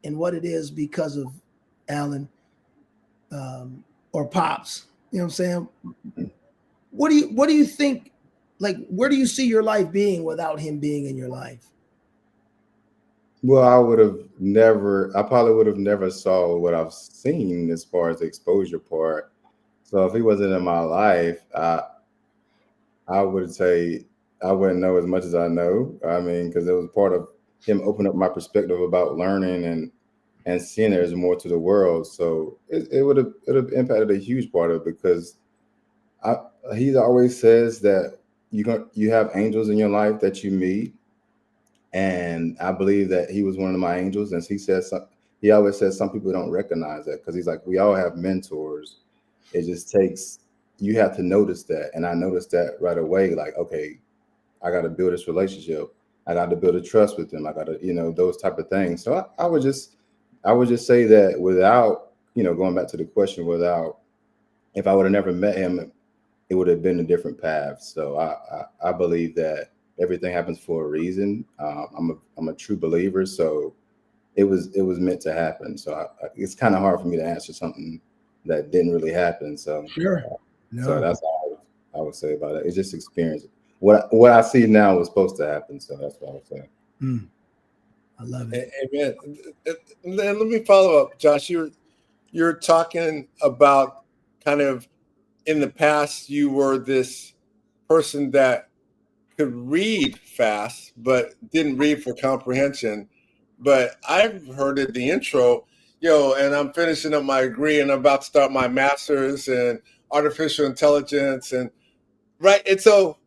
and what it is because of Alan or Pops, you know what I'm saying? What do you think? Like, where do you see your life being without him being in your life? Well, I probably would have never saw what I've seen as far as the exposure part. So if he wasn't in my life, I would say I wouldn't know as much as I know. I mean, because it was part of him opening up my perspective about learning and and seeing there's more to the world. So it would have impacted a huge part of it, because he always says that you have angels in your life that you meet, and I believe that he was one of my angels. And he always says some people don't recognize that, because he's like, we all have mentors. It just takes, you have to notice that, and I noticed that right away. Like, okay, I got to build this relationship. I got to build a trust with them. I got to, those type of things. So I would just say that, without, going back to the question, if I would have never met him, it would have been a different path. So I believe that everything happens for a reason. I'm a true believer. So it was meant to happen. So it's kind of hard for me to answer something that didn't really happen. So Sure. So that's all I would say about it. It's just experience. What I see now was supposed to happen. So that's what I would say. I love it. Amen. And then let me follow up, Josh. You're talking about kind of, in the past, you were this person that could read fast, but didn't read for comprehension. But I've heard in the intro, and I'm finishing up my degree, and I'm about to start my master's in artificial intelligence, and right. And so,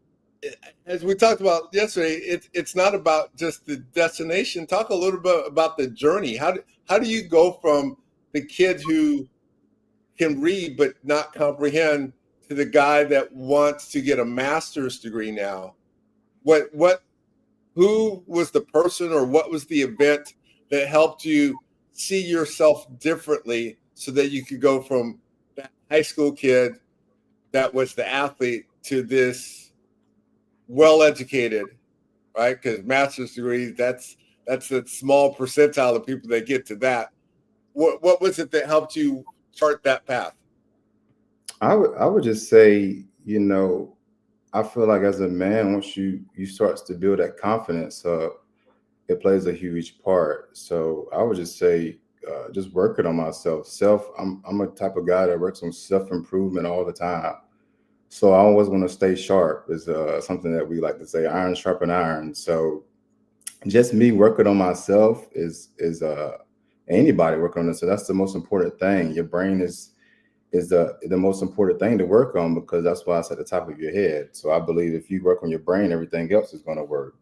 as we talked about yesterday, it's not about just the destination. Talk a little bit about the journey. How do you go from the kid who can read but not comprehend to the guy that wants to get a master's degree now? Who was the person, or what was the event that helped you see yourself differently, so that you could go from that high school kid that was the athlete to this well-educated, right? Because master's degrees, that's a small percentile of people that get to that. What was it that helped you chart that path? I would just say, I feel like as a man, once you starts to build that confidence up, it plays a huge part. So I would just say, just working on myself. I'm a type of guy that works on self-improvement all the time. So I always want to stay sharp. Is something that we like to say, iron sharpen iron. So just me working on myself is anybody working on it. So that's the most important thing. Your brain is the most important thing to work on, because that's why it's at the top of your head. So I believe if you work on your brain, everything else is going to work.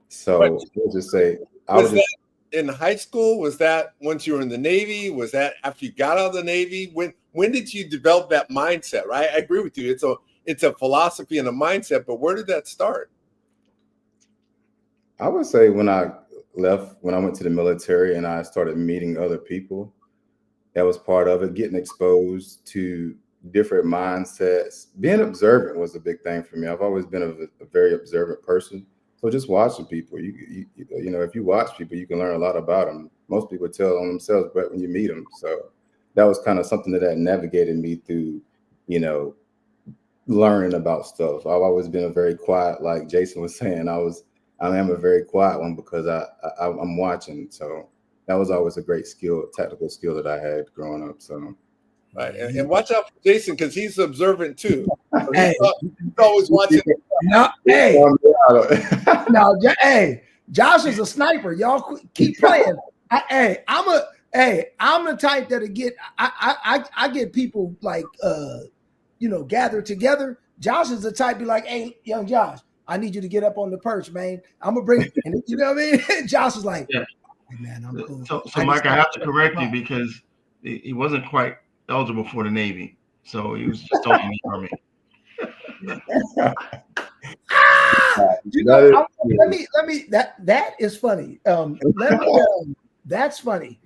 So we'll just say, that in high school? Was that once you were in the Navy? Was that after you got out of the Navy? When did you develop that mindset? Right, I agree with you. It's a philosophy and a mindset, but where did that start? I would say when I went to the military and I started meeting other people. That was part of it, getting exposed to different mindsets. Being observant was a big thing for me. I've always been a very observant person. So just watching people, if you watch people, you can learn a lot about them. Most people tell on themselves, but when you meet them. So that was kind of something that navigated me through, learning about stuff. I've always been a very quiet, like Jason was saying. I am a very quiet one, because I'm watching. So that was always a great tactical skill that I had growing up. So, right, and watch out for Jason, because he's observant too. So Hey, he's always watching. No, hey, hey, Josh is a sniper. Y'all keep playing. I'm the type that'll get. I get people like gathered together. Josh is the type be like, hey, young Josh, I need you to get up on the perch, man. I'm gonna bring, and you know what I mean. Josh is like, Yeah. Hey, man, I'm cool. So Mike, I have to correct you, because he wasn't quite eligible for the Navy, so he was just only in the Army. That is funny. That's funny.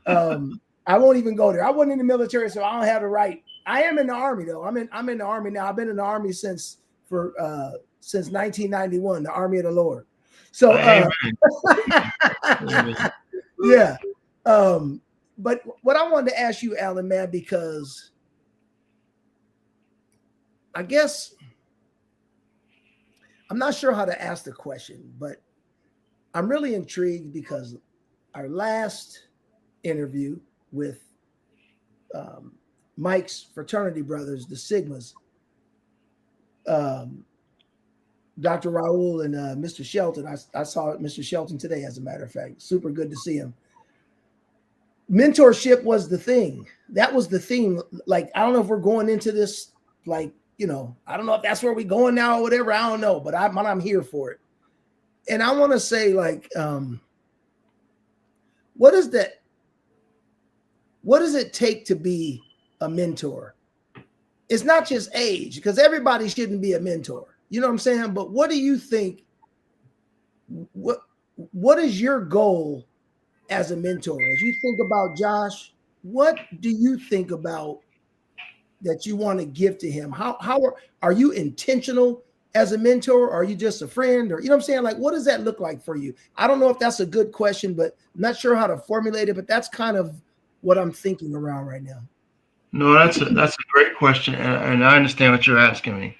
I won't even go there. I wasn't in the military, so I don't have the right. I am in the Army though. I'm in the Army now. I've been in the Army since 1991, the Army of the Lord. So yeah. But what I wanted to ask you, Alan, man, because I guess I'm not sure how to ask the question, but I'm really intrigued because our last interview with Mike's fraternity brothers, the Sigmas, Dr. Raul and Mr. Shelton. I saw Mr. Shelton today, as a matter of fact. Super good to see him. mentorship was the thing. That was the theme. Like, I don't know if we're going into this, like, I don't know if that's where we're going now or whatever. I don't know, but I'm here for it. And I want to say, like, what does it take to be a mentor? It's not just age, because everybody shouldn't be a mentor. You know what I'm saying? But what do you think? What is your goal as a mentor? As you think about Josh, what do you think about that you want to give to him? How are you intentional as a mentor? Or are you just a friend? Or, you know what I'm saying? Like, what does that look like for you? I don't know if that's a good question, but I'm not sure how to formulate it, but that's kind of what I'm thinking around right now. No, that's a great question, and I understand what you're asking me.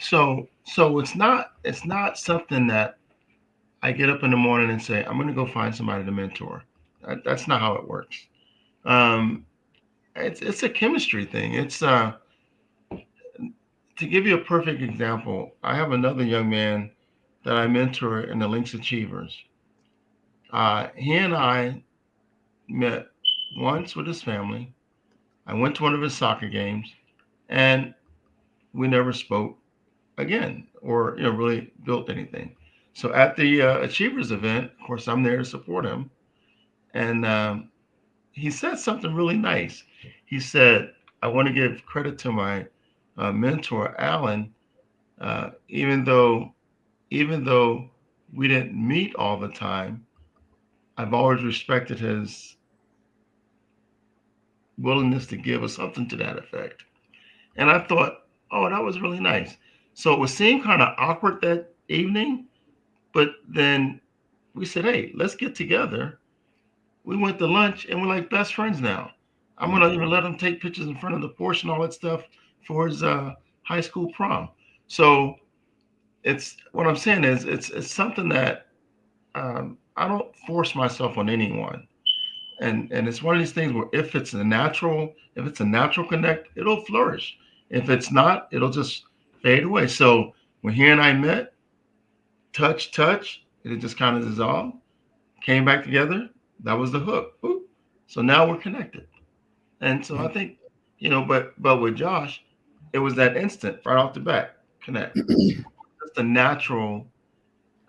So it's not something that I get up in the morning and say I'm going to go find somebody to mentor. That's not how it works. Um, it's a chemistry thing. It's to give you a perfect example. I have another young man that I mentor in the Links Achievers. He and I met once with his family. I went to one of his soccer games, and we never spoke again, or really built anything. So at the Achievers event, of course, I'm there to support him, and he said something really nice. He said, "I want to give credit to my mentor, Alan, even though we didn't meet all the time. I've always respected his willingness to give," or something to that effect. And I thought, oh, that was really nice. So it was seemed kind of awkward that evening, but then we said, hey, let's get together. We went to lunch and we're like best friends now. I'm gonna even let him take pictures in front of the porch and all that stuff for his high school prom. So it's what I'm saying is it's something that I don't force myself on anyone. And it's one of these things where if it's a natural connect, it'll flourish. If it's not, it'll just fade away. So when he and I met, touch, it just kind of dissolved, came back together. That was the hook. Boop. So now we're connected. And so I think, but with Josh, it was that instant right off the bat connect. Just a natural.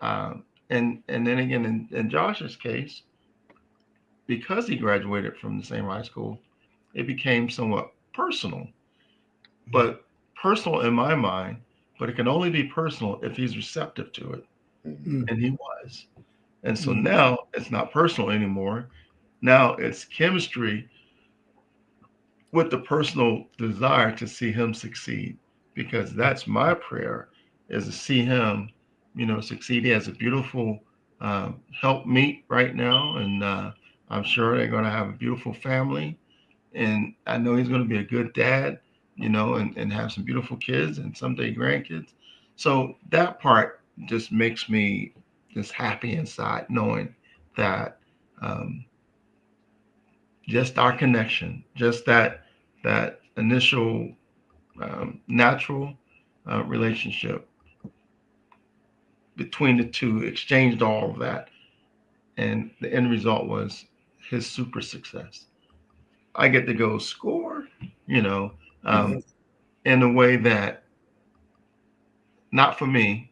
And then again, in Josh's case, because he graduated from the same high school, it became somewhat personal, but personal in my mind, but it can only be personal if he's receptive to it. And he was. And so now it's not personal anymore. Now it's chemistry with the personal desire to see him succeed, because that's my prayer, is to see him, succeed. He has a beautiful help meet right now. And I'm sure they're going to have a beautiful family. And I know he's going to be a good dad, and have some beautiful kids and someday grandkids. So that part just makes me just happy inside, knowing that just our connection, just that initial natural relationship between the two exchanged all of that, and the end result was his super success. I get to go score, in a way that not for me,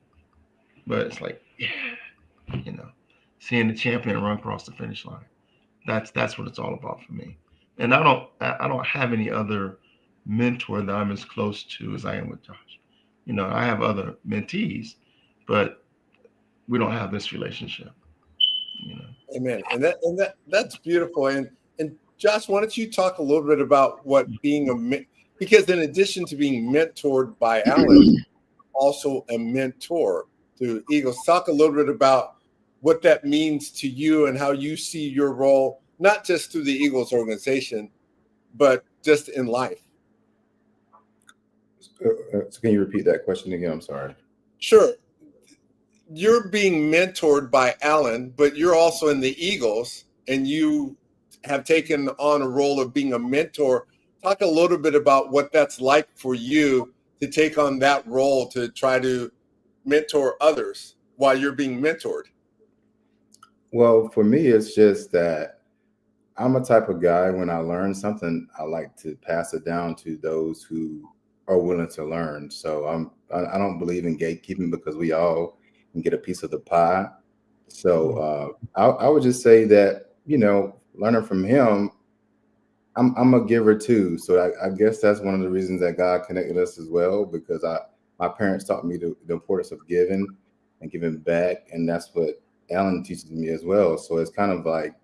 but it's like, yeah, seeing the champion run across the finish line. That's what it's all about for me. And I don't have any other mentor that I'm as close to as I am with Josh. I have other mentees, but we don't have this relationship. Amen. And that's beautiful. And Josh, why don't you talk a little bit about what being because in addition to being mentored by Alan, also a mentor to Eagles. Talk a little bit about what that means to you and how you see your role, not just through the Eagles organization, but just in life. So can you repeat that question again? I'm sorry. Sure. You're being mentored by Alan, but you're also in the Eagles and you have taken on a role of being a mentor. Talk a little bit about what that's like for you to take on that role to try to mentor others while you're being mentored. Well, for me, it's just that I'm a type of guy, when I learn something, I like to pass it down to those who are willing to learn. So I don't believe in gatekeeping, because we all can get a piece of the pie. So I would just say that, learning from him, I'm a giver too. So I guess that's one of the reasons that God connected us as well, because my parents taught me the importance of giving and giving back. And that's what Alan teaches me as well. So it's kind of like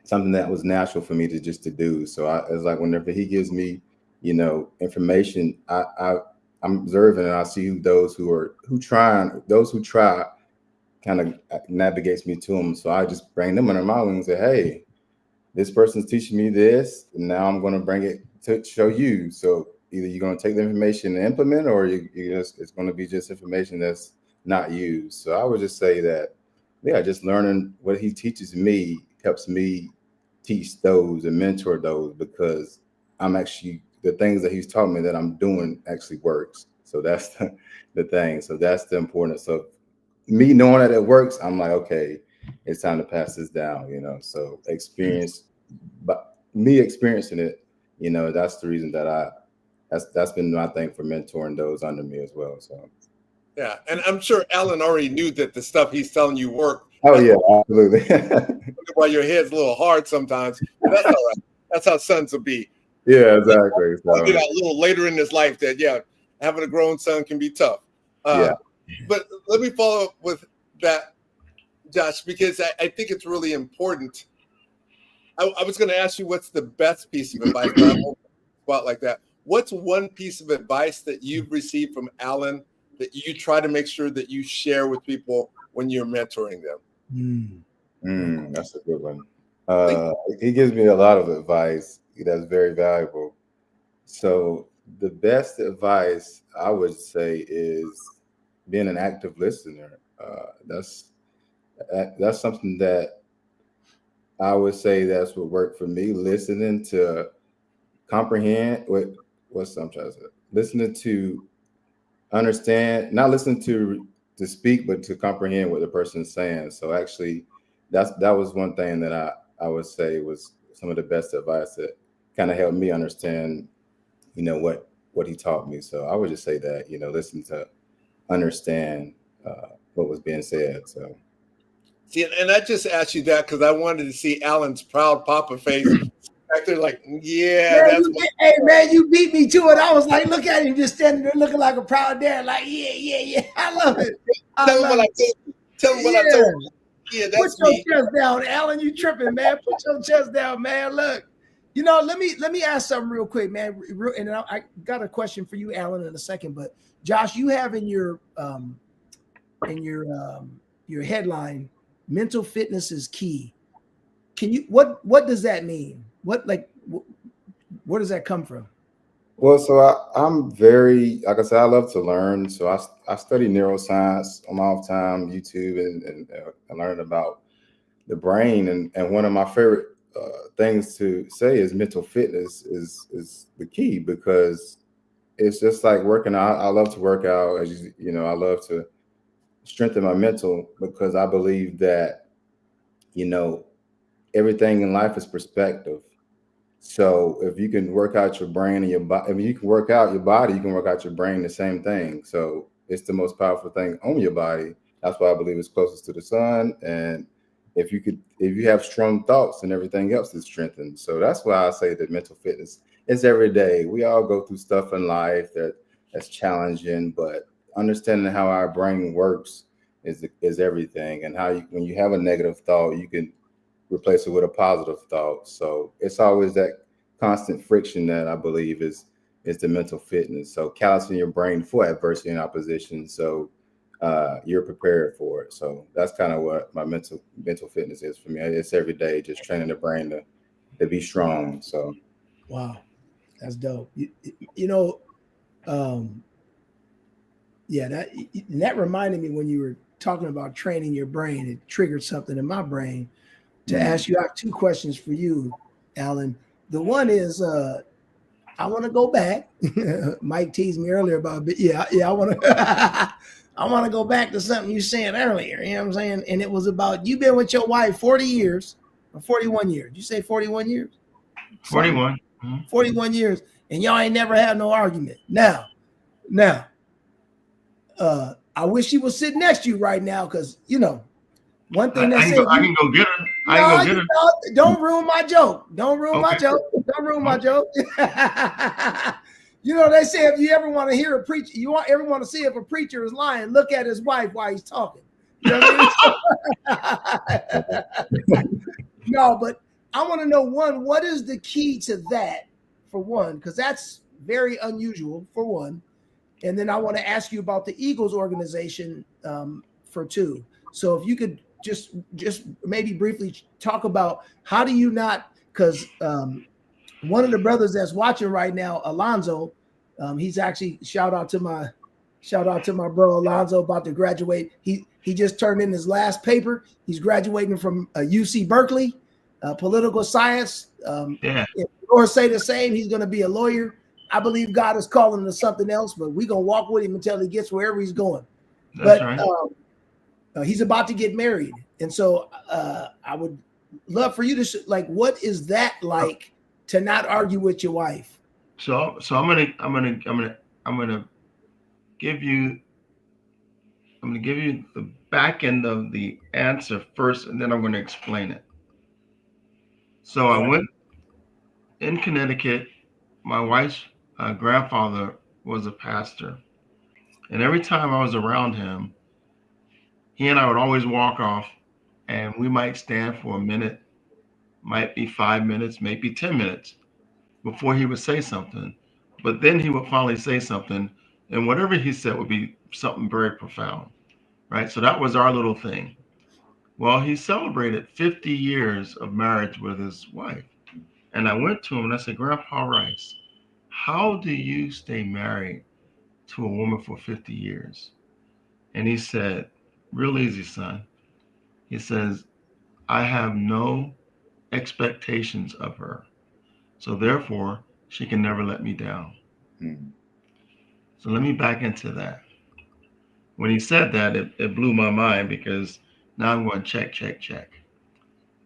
something that was natural for me to do. So it's like whenever he gives me, information, I'm observing, and I see those who try kind of navigates me to them. So I just bring them under my wing and say, hey, this person's teaching me this, and now I'm going to bring it to show you. So either you're going to take the information and implement, or it's going to be just information that's not used. So I would just say that, yeah, just learning what he teaches me helps me teach those and mentor those, because I'm actually, the things that he's taught me that I'm doing actually works. So that's the thing. So that's the importance of me knowing that it works. I'm like, okay, it's time to pass this down, so experience, but me experiencing it, that's the reason that that's been my thing for mentoring those under me as well. So Yeah, and I'm sure Alan already knew that the stuff he's telling you worked. oh yeah, absolutely. Why your head's a little hard sometimes, but that's all right. That's how sons will be. Yeah, exactly. So, get out a little later in his life that, yeah, having a grown son can be tough. Yeah. But let me follow up with that, Josh, because I think it's really important. I was going to ask you what's the best piece of advice, but I won't spot like that. What's one piece of advice that you've received from Alan that you try to make sure that you share with people when you're mentoring them? That's a good one. He gives me a lot of advice that's very valuable. So the best advice I would say is being an active listener. That's something that I would say that's what worked for me. Listening to comprehend what's I'm trying to say. Listening to understand, not listening to speak, but to comprehend what the person's saying. So actually, that was one thing that I would say was some of the best advice that kind of helped me understand, what he taught me. So I would just say that, listen to understand what was being said. So. See, and I just asked you that because I wanted to see Alan's proud papa face back there, like, hey man, you beat me to it. I was like, look at him just standing there looking like a proud dad, like, yeah. I love it. Tell him what I told you. Tell him what I told you. Yeah, that's Put your chest down, Alan. You tripping, man. Put your chest down, man. Look, let me ask something real quick, man. And I got a question for you, Alan, in a second. But Josh, you have in your headline, mental fitness is key. Can you what does that mean? Where does that come from? Well, so I'm very, like I said, I love to learn. So I study neuroscience on my off time, YouTube, and learn about the brain. And one of my favorite things to say is mental fitness is the key, because it's just like working out. I love to work out, as I love to strengthen my mental, because I believe that, everything in life is perspective. So if you can work out your brain and your body, if you can work out your body, you can work out your brain, the same thing. So it's the most powerful thing on your body. That's why I believe it's closest to the sun. And if you have strong thoughts, and everything else is strengthened. So that's why I say that mental fitness is every day. We all go through stuff in life that's challenging, but understanding how our brain works is everything. And how when you have a negative thought, you can replace it with a positive thought. So it's always that constant friction that I believe is the mental fitness. So callousing your brain for adversity and opposition, so you're prepared for it. So that's kind of what my mental fitness is for me. It's every day, just training the brain to be strong. So wow, that's dope. That reminded me, when you were talking about training your brain, it triggered something in my brain to ask you. I have two questions for you, Alan. The one is, I want to go back. Mike teased me earlier about, but I want to. I want to go back to something you said earlier. You know what I'm saying? And it was about, you've been with your wife 40 years. or 41 years. You say 41 years? 41. 41 years, and y'all ain't never had no argument. Now, I wish she was sitting next to you right now, because one thing I can go get her. I can go get her. Don't ruin my joke. Don't ruin my Okay. joke. Don't ruin my joke. They say if you ever want to hear a preacher, ever want to see if a preacher is lying, look at his wife while he's talking. You know what I mean? No, but I want to know, one, what is the key to that, for one, because that's very unusual, for one. And then I want to ask you about the Eagles organization, for two. So if you could just maybe briefly talk about, how do you not, because one of the brothers that's watching right now, Alonzo, he's actually, shout out to my bro Alonzo, about to graduate. He just turned in his last paper. He's graduating from UC Berkeley, political science. Yeah. If the Lord say the same, he's going to be a lawyer. I believe God is calling him to something else, but we're going to walk with him until he gets wherever he's going. That's right. He's about to get married. And so I would love for you to, what is that like, to not argue with your wife? So I'm gonna give you the back end of the answer first, and then I'm going to explain it. So I went in Connecticut. My wife's grandfather was a pastor, and every time I was around him, he and I would always walk off, and we might stand for a minute, might be 5 minutes, maybe 10 minutes before he would say something. But then he would finally say something, and whatever he said would be something very profound, right? So that was our little thing. Well, he celebrated 50 years of marriage with his wife. And I went to him and I said, Grandpa Rice, how do you stay married to a woman for 50 years? And he said, real easy, son. He says, I have no expectations of her. So therefore, she can never let me down. Mm. So let me back into that. When he said that, it blew my mind, because now I'm going check.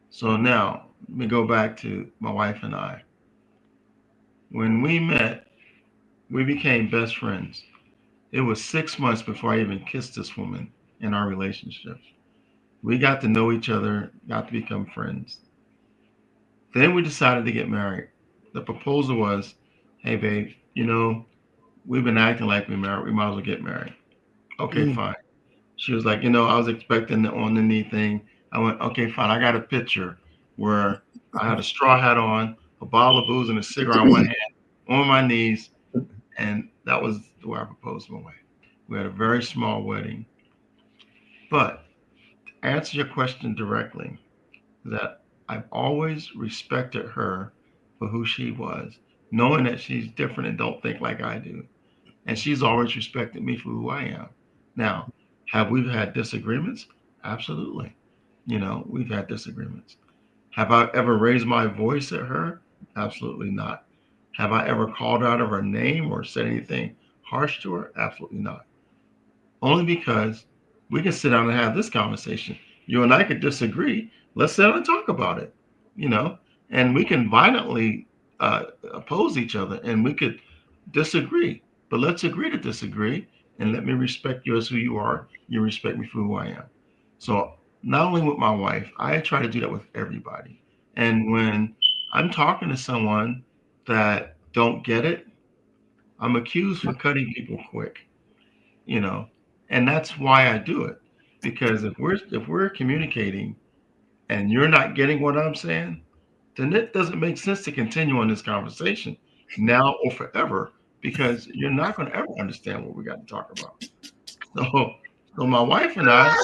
So now let me go back to my wife and I. When we met, we became best friends. It was 6 months before I even kissed this woman in our relationship. We got to know each other, got to become friends. Then we decided to get married. The proposal was, hey, babe, we've been acting like we're married. We might as well get married. Okay, fine. She was like, I was expecting the on the knee thing. I went, okay, fine. I got a picture where I had a straw hat on, a bottle of booze, and a cigarette in one hand, on my knees. And that was the way I proposed to my wife. We had a very small wedding. But to answer your question directly, that I've always respected her for who she was, knowing that she's different and don't think like I do. And she's always respected me for who I am. Now, have we had disagreements? Absolutely. We've had disagreements. Have I ever raised my voice at her? Absolutely not. Have I ever called out of her name or said anything harsh to her? Absolutely not. Only because we can sit down and have this conversation. You and I could disagree. Let's sit down and talk about it, and we can violently oppose each other, and we could disagree, but let's agree to disagree, and let me respect you as who you are. You respect me for who I am. So not only with my wife, I try to do that with everybody. And when I'm talking to someone that don't get it, I'm accused for cutting people quick, you know, and that's why I do it. Because if we're communicating and you're not getting what I'm saying, then it doesn't make sense to continue on this conversation now or forever, because you're not going to ever understand what we got to talk about. So my wife and I,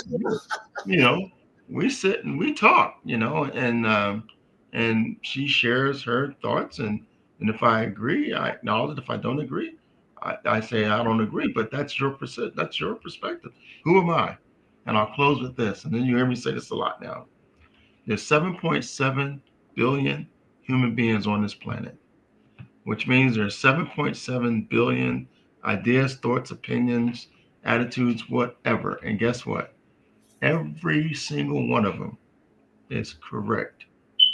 you know, we sit and we talk, and she shares her thoughts, and if I agree, I acknowledge it. If I don't agree, I say I don't agree, but that's that's your perspective. Who am I? And I'll close with this, and then you hear me say this a lot now. There's 7.7 billion human beings on this planet, which means there's 7.7 billion ideas, thoughts, opinions, attitudes, whatever. And guess what? Every single one of them is correct.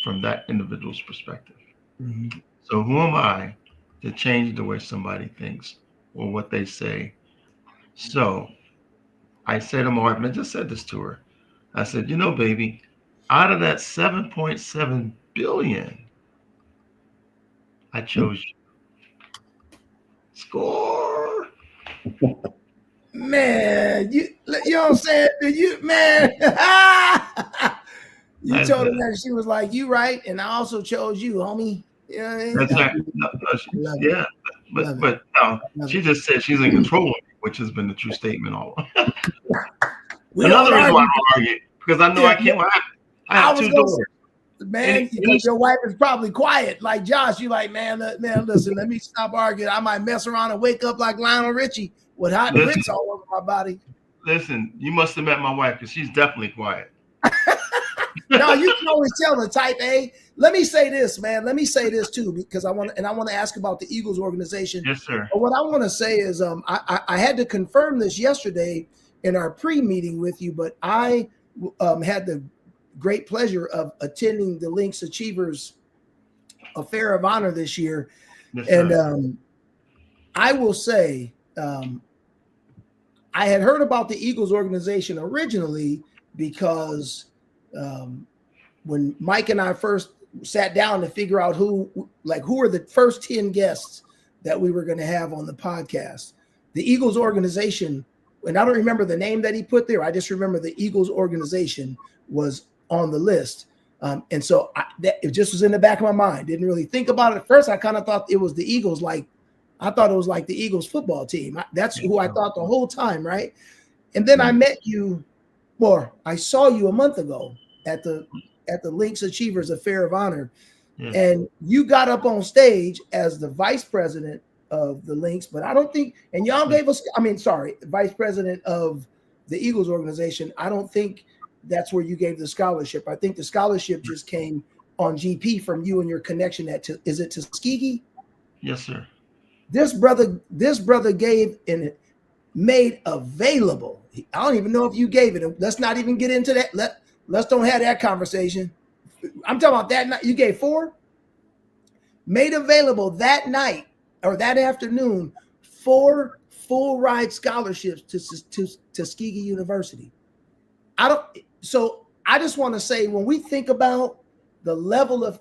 from that individual's perspective. Mhm. So who am I to change the way somebody thinks or what they say? So I said to my wife, and I just said this to her. I said, baby, out of that 7.7 billion, I chose you. Score. Man, you know what I'm saying? Man, you That's told her it. that she was like, you right, and I also chose you, homie. You know what I mean? That's I right. No, love it. yeah, Love it. but no, Love she it. just said she's in control of me, which has been the true statement all along. We Another don't reason why argue. I don't argue, because I know Yeah, I can't. I I have was two gonna daughters. man, Any your wife is probably quiet. Like Josh, you like, man, listen, let me stop arguing. I might mess around and wake up like Lionel Richie with hot listen, grits all over my body. listen, you must have met my wife because she's definitely quiet. No, you can always tell the type A. Let me say this, man. Let me say this too, because I want to ask about the Eagles organization. Yes, sir. But what I want to say is, I had to confirm this yesterday in our pre-meeting with you, but I had the great pleasure of attending the Lynx Achievers Affair of Honor this year, Yes, and sir. I will say, I had heard about the Eagles organization originally because when Mike and I first sat down to figure out who are the first 10 guests that we were going to have on the podcast, the Eagles organization, and I don't remember the name that he put there. I just remember the Eagles organization was on the list. And so it just was in the back of my mind. Didn't really think about it at first. I kind of thought it was the Eagles. I thought it was like the Eagles football team. That's who I thought the whole time, right? And then I met you, or I saw you a month ago at the Lynx Achievers Affair of Honor. Yes. And you got up on stage as the vice president of the Lynx, but I don't think, and y'all gave us, vice president of the Eagles organization. I don't think that's where you gave the scholarship. I think the scholarship just came on GP from you and your connection is it Tuskegee? Yes, sir. This brother gave and made available. I don't even know if you gave it. Let's not even get into that. Let's don't have that conversation. I'm talking about that night. You gave 4, made available that night or that afternoon 4 full ride scholarships to Tuskegee University. So I just want to say, when we think about the level of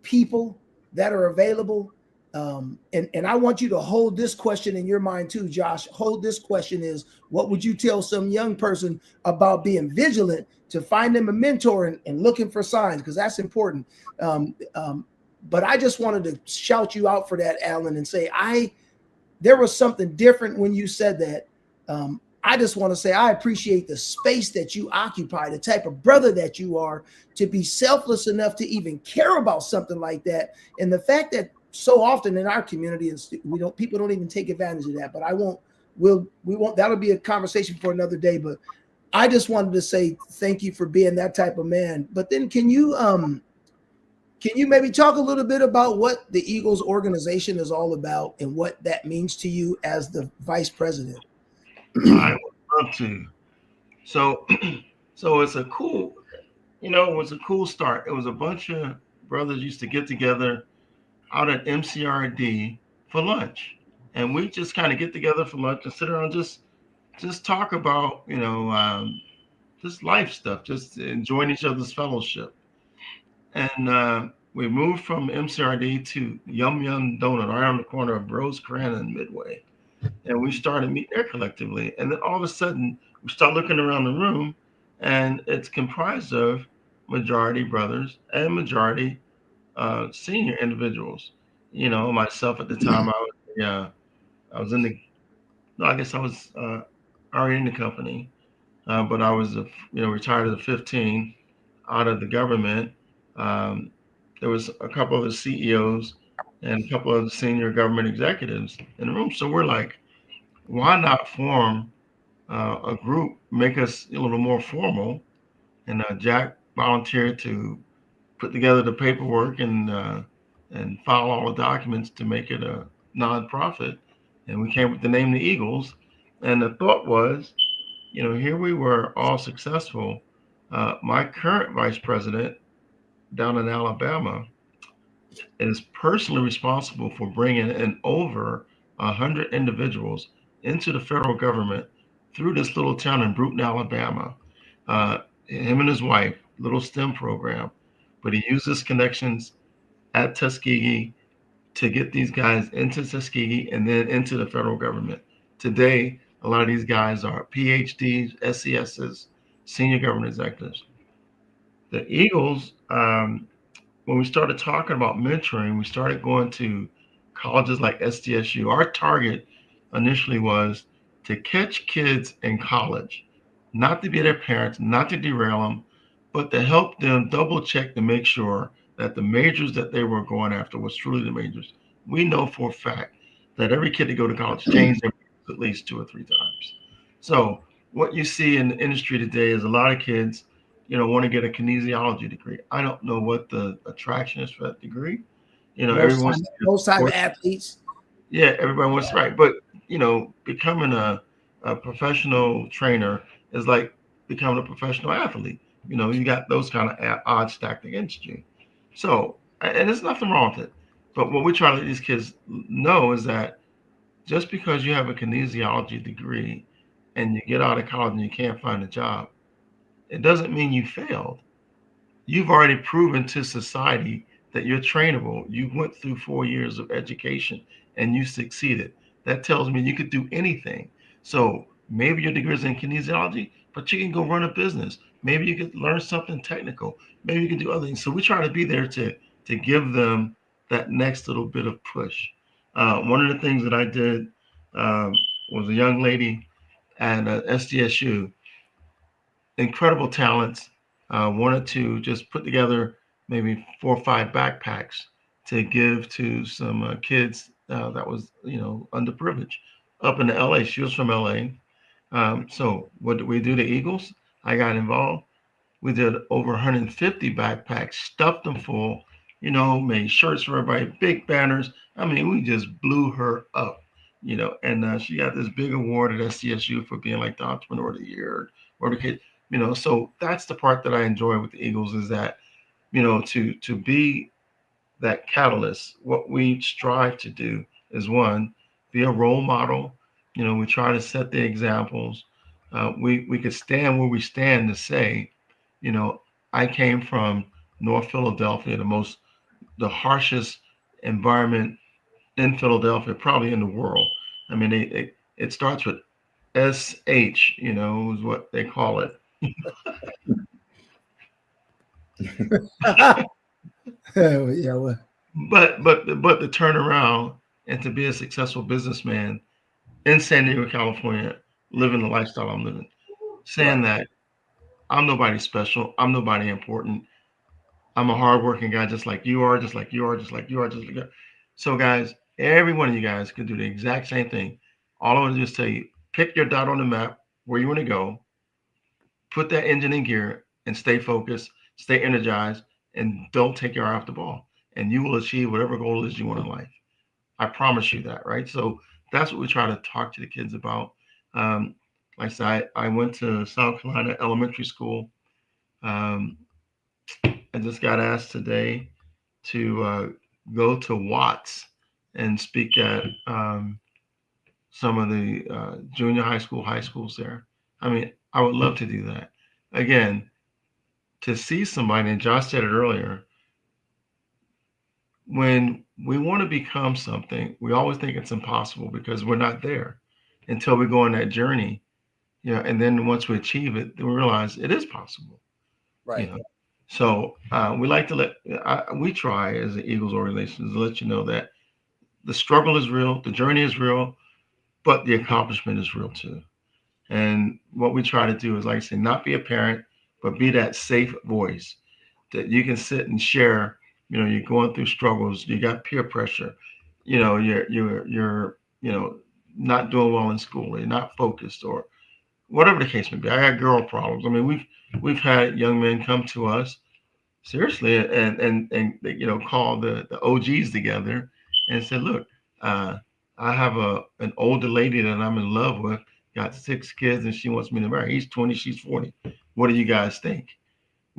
people that are available, and I want you to hold this question in your mind too, Josh. Hold this question is, what would you tell some young person about being vigilant to find them a mentor and looking for signs? Because that's important. But I just wanted to shout you out for that, Alan, and say there was something different when you said that. I just want to say I appreciate the space that you occupy, the type of brother that you are, to be selfless enough to even care about something like that. And the fact that so often in our community, people don't even take advantage of that. But we won't, that'll be a conversation for another day. But I just wanted to say thank you for being that type of man. But then can you maybe talk a little bit about what the Eagles organization is all about and what that means to you as the vice president? I would love to. So, so it's a cool, it was a cool start. It was a bunch of brothers used to get together out at MCRD for lunch, and we just kind of get together for lunch and sit around, just talk about, just life stuff, just enjoying each other's fellowship. And we moved from MCRD to Yum Yum Donut right on the corner of Rosecrans and Midway. And we started meeting there collectively. And then all of a sudden, we start looking around the room, and it's comprised of majority brothers and majority senior individuals. Myself at the time, I was in the, no, I guess I was already in the company, but I was, retired at 15 out of the government. Um, there was a couple of the CEOs and a couple of the senior government executives in the room. So we're like, why not form a group, make us a little more formal? And Jack volunteered to put together the paperwork and file all the documents to make it a nonprofit. And we came up with the name the Eagles. And the thought was, here we were all successful. My current vice president down in Alabama is personally responsible for bringing in over 100 individuals into the federal government through this little town in Bruton, Alabama. Him and his wife, little STEM program, but he uses connections at Tuskegee to get these guys into Tuskegee and then into the federal government. Today, a lot of these guys are PhDs, SCSs, senior government executives. The Eagles, when we started talking about mentoring, we started going to colleges like SDSU. Our target initially was to catch kids in college, not to be their parents, not to derail them, but to help them double check to make sure that the majors that they were going after was truly the majors. We know for a fact that every kid that go to college changed their majors at least 2 or 3 times. So what you see in the industry today is a lot of kids, want to get a kinesiology degree. I don't know what the attraction is for that degree. Most Everyone time, wants to most time sports. athletes. Yeah, everybody wants right. But, becoming a professional trainer is like becoming a professional athlete. You got those kind of odds stacked against you. So, and there's nothing wrong with it. But what we try to let these kids know is that just because you have a kinesiology degree and you get out of college and you can't find a job, it doesn't mean you failed. You've already proven to society that you're trainable. You went through 4 years of education and you succeeded. That tells me you could do anything. So maybe your degree is in kinesiology, but you can go run a business. Maybe you could learn something technical. Maybe you can do other things. So we try to be there to give them that next little bit of push. One of the things that I did um, was a young lady at SDSU, incredible talents. Wanted to just put together maybe 4 or 5 backpacks to give to some kids that was underprivileged up in LA. She was from LA. So what did we do? The Eagles. I got involved. We did over 150 backpacks, stuffed them full. Made shirts for everybody, big banners. I mean, we just blew her up. And she got this big award at SCSU for being like the entrepreneur of the year or the kid. So that's the part that I enjoy with the Eagles is that, to be that catalyst. What we strive to do is one, be a role model. We try to set the examples. We could stand where we stand to say, you know, I came from North Philadelphia, the harshest environment in Philadelphia, probably in the world. I mean, it starts with SH, is what they call it. Yeah, well, But to turn around and to be a successful businessman in San Diego, California, living the lifestyle I'm living, saying Right. that I'm nobody special, I'm nobody important, I'm a hardworking guy just like you are, just like you are, just like you are, just like you are. So guys, every one of you guys can do the exact same thing. All I want to do is tell you, pick your dot on the map where you want to go, put that engine in gear, and stay focused, stay energized, and don't take your eye off the ball. And you will achieve whatever goal it is you want in life. I promise you that, right? So that's what we try to talk to the kids about. Um, like I said, I went to South Carolina elementary school. Um, I just got asked today to go to Watts and speak at some of the junior high schools there. I mean, I would love to do that. Again, to see somebody, and Josh said it earlier, when we want to become something, we always think it's impossible because we're not there until we go on that journey. And then once we achieve it, then we realize it is possible. You Right. know, so we like to we try as the Eagles organization to let you know that the struggle is real, the journey is real, but the accomplishment is real too. And what we try to do is, like I say, not be a parent, but be that safe voice that you can sit and share. You're going through struggles, you got peer pressure, you're not doing well in school, or you're not focused, or whatever the case may be. I got girl problems. I mean, we've had young men come to us seriously and call the OGs together and said, look, I have an older lady that I'm in love with, got 6 kids, and she wants me to marry. He's 20, she's 40. What do you guys think?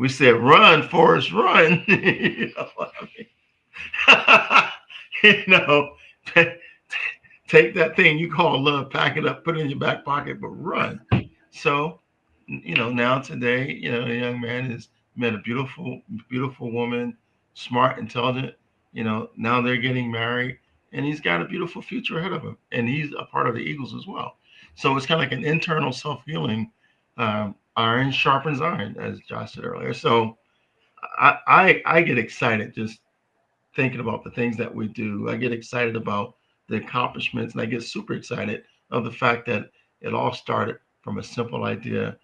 we said, "Run, Forrest, run!" you know, take that thing you call love, pack it up, put it in your back pocket, but run. So, now today, a young man has met a beautiful, beautiful woman, smart, intelligent. Now they're getting married, and he's got a beautiful future ahead of him, and he's a part of the Eagles as well. So it's kind of like an internal self healing. Iron sharpens iron, as Josh said earlier. So I get excited just thinking about the things that we do. I get excited about the accomplishments, and I get super excited of the fact that it all started from a simple idea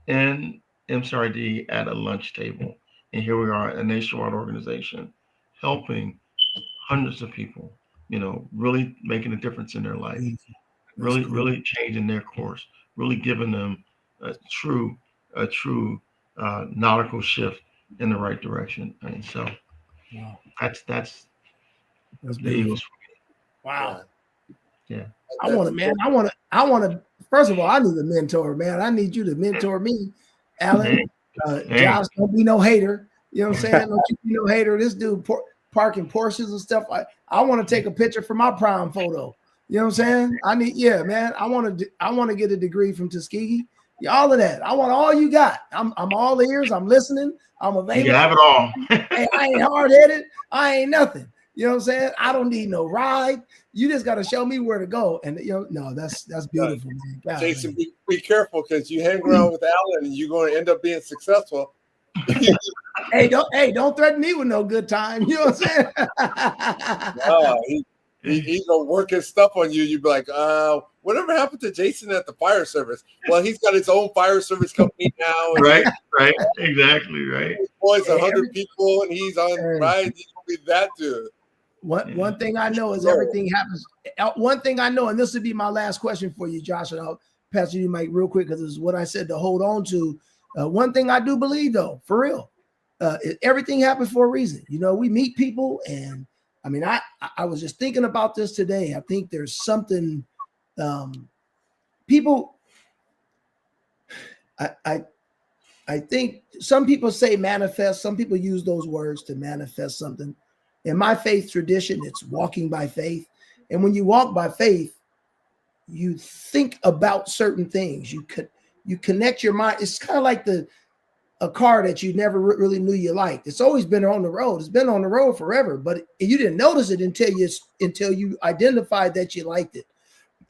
in MCRD at a lunch table. And here we are, a nationwide organization helping hundreds of people, really making a difference in their life, really, cool. Really changing their course, really giving them a true nautical shift in the right direction. And so that's the Eagles. Wow. Yeah. I want to, man. I want to. First of all, I need a mentor, man. I need you to mentor me, Alan. Josh, don't be no hater. You know what I'm saying? Don't you be no hater. This dude parking Porsches and stuff. I want to take a picture for my prom photo. You know what I'm saying? Man. I want to get a degree from Tuskegee. All of that. I want all you got. I'm all ears. I'm listening. I'm available. You have it all. Hey, I ain't hard-headed. I ain't nothing. You know what I'm saying? I don't need no ride. You just got to show me where to go. And no, that's beautiful, man. God, Jason, man. be careful, because you hang around with Alan and you're going to end up being successful. Hey, don't threaten me with no good time. You know what I'm saying? He's gonna work his stuff on you. You'd be like, whatever happened to Jason at the fire service? Well, he's got his own fire service company now. Right, exactly, right. He employs 100 people, and he's on right. He's gonna be that dude. One thing I know is everything happens. One thing I know, and this would be my last question for you, Josh, and I'll pass you Mike real quick, because this is what I said to hold on to. One thing I do believe, though, for real, everything happens for a reason. We meet people, and I mean, I was just thinking about this today. I think there's something people. I think some people say manifest. Some people use those words to manifest something. In my faith tradition, it's walking by faith. And when you walk by faith, you think about certain things. You connect your mind. It's kind of like a car that you never really knew you liked. It's always been on the road. It's been on the road forever, but you didn't notice it until you identified that you liked it.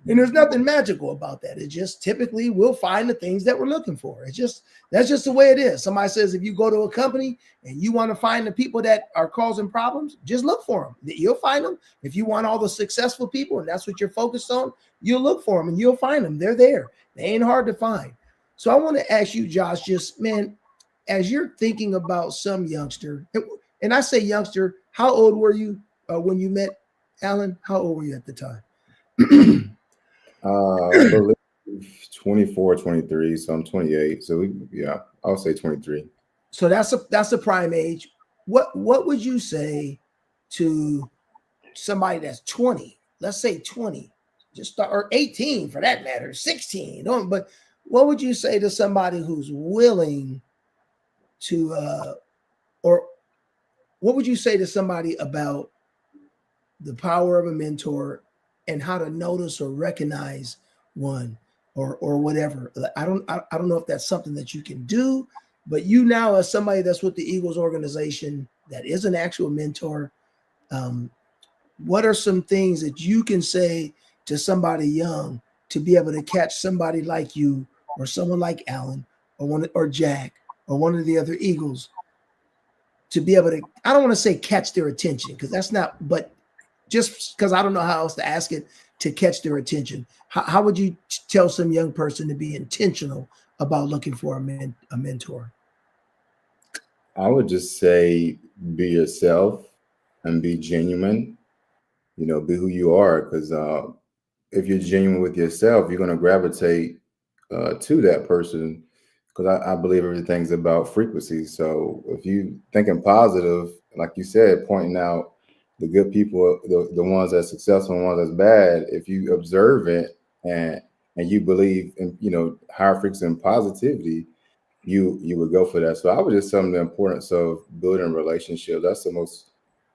And there's nothing magical about that. It just typically we'll find the things that we're looking for. That's just the way it is. Somebody says, if you go to a company and you want to find the people that are causing problems, just look for them. You'll find them. If you want all the successful people and that's what you're focused on, you'll look for them and you'll find them. They're there. They ain't hard to find. So I want to ask you, Josh, just, man, as you're thinking about some youngster, and I say youngster, how old were you when you met Alan? How old were you at the time? I believe 24, 23. So I'm 28. So I'll say 23. So that's a prime age. What would you say to somebody that's 20? Let's say 20, or 18 for that matter, 16. But what would you say to somebody who's willing to, or what would you say to somebody about the power of a mentor and how to notice or recognize one or whatever? I don't know if that's something that you can do, but you now, as somebody that's with the Eagles organization that is an actual mentor, what are some things that you can say to somebody young to be able to catch somebody like you or someone like Alan or Jack or one of the other Eagles, to be able to, I don't want to say catch their attention, because that's not, but just because I don't know how else to ask it, to catch their attention. How would you tell some young person to be intentional about looking for a mentor? I would just say be yourself and be genuine. Be who you are, because if you're genuine with yourself, you're going to gravitate to that person, because I believe everything's about frequency. So if you thinking positive, like you said, pointing out the good people, the ones that's successful and the ones that's bad, if you observe it and you believe in higher frequency and positivity, you would go for that. So I would just tell them the importance of building relationships.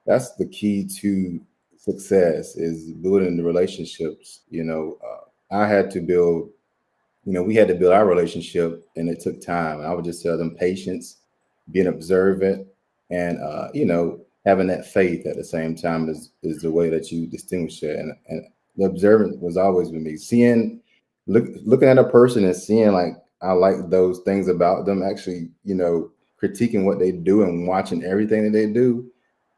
That's the key to success, is building the relationships. I had to build, we had to build our relationship, and it took time. I would just tell them patience, being observant, and having that faith at the same time is the way that you distinguish it. And the observant was always with me, looking at a person and seeing, like, I like those things about them, actually, critiquing what they do and watching everything that they do.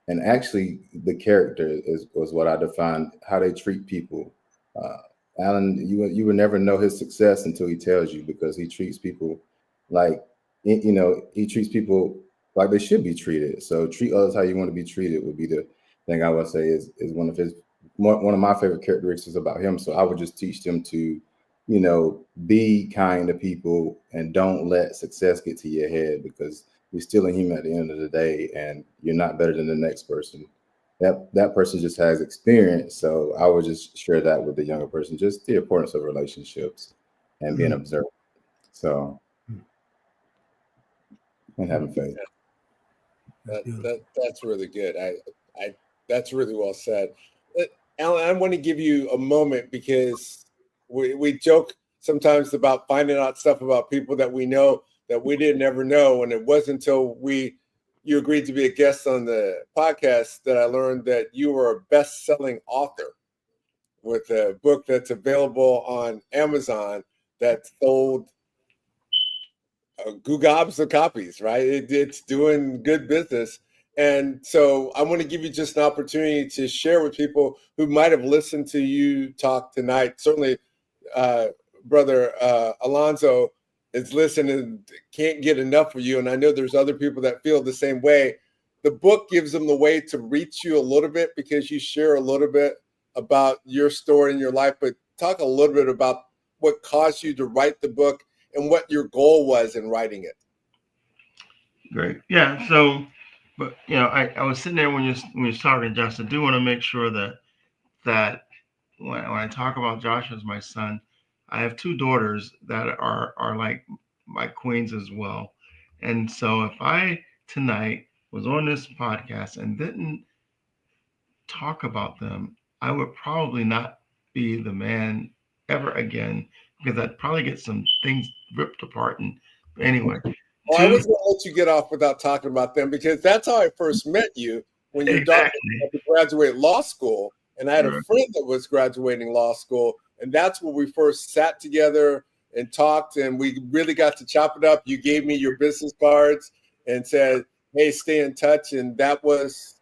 And actually, the character was what I defined, how they treat people. Uh, Alan, you would never know his success until he tells you, because he treats people like, he treats people like they should be treated. So treat others how you want to be treated would be the thing I would say is one of my favorite characteristics about him. So I would just teach them to, be kind to people and don't let success get to your head, because you're still a human at the end of the day, and you're not better than the next person. That person just has experience. So I would just share that with the younger person, just the importance of relationships and being observant. So, and having faith. That's really good. I that's really well said. Alan, I want to give you a moment, because we joke sometimes about finding out stuff about people that we know that we didn't ever know, and it wasn't until you agreed to be a guest on the podcast that I learned that you were a best-selling author with a book that's available on Amazon that sold gobs of copies, right? It's doing good business. And so I want to give you just an opportunity to share with people who might have listened to you talk tonight. Certainly, Brother Alonzo is listening, can't get enough of you. And I know there's other people that feel the same way. The book gives them the way to reach you a little bit, because you share a little bit about your story in your life, but talk a little bit about what caused you to write the book and what your goal was in writing it. Great. Yeah. So, but I was sitting there when you're talking, Josh. I do want to make sure that when I talk about Josh as my son, I have two daughters that are like my queens as well. And so if I tonight was on this podcast and didn't talk about them, I would probably not be the man ever again, because I'd probably get some things ripped apart. And anyway, Well, I was going to let you get off without talking about them, because that's how I first met you, when your daughter had to graduate law school. And I had a friend that was graduating law school. And that's when we first sat together and talked, and we really got to chop it up. You gave me your business cards and said, hey, stay in touch. And that was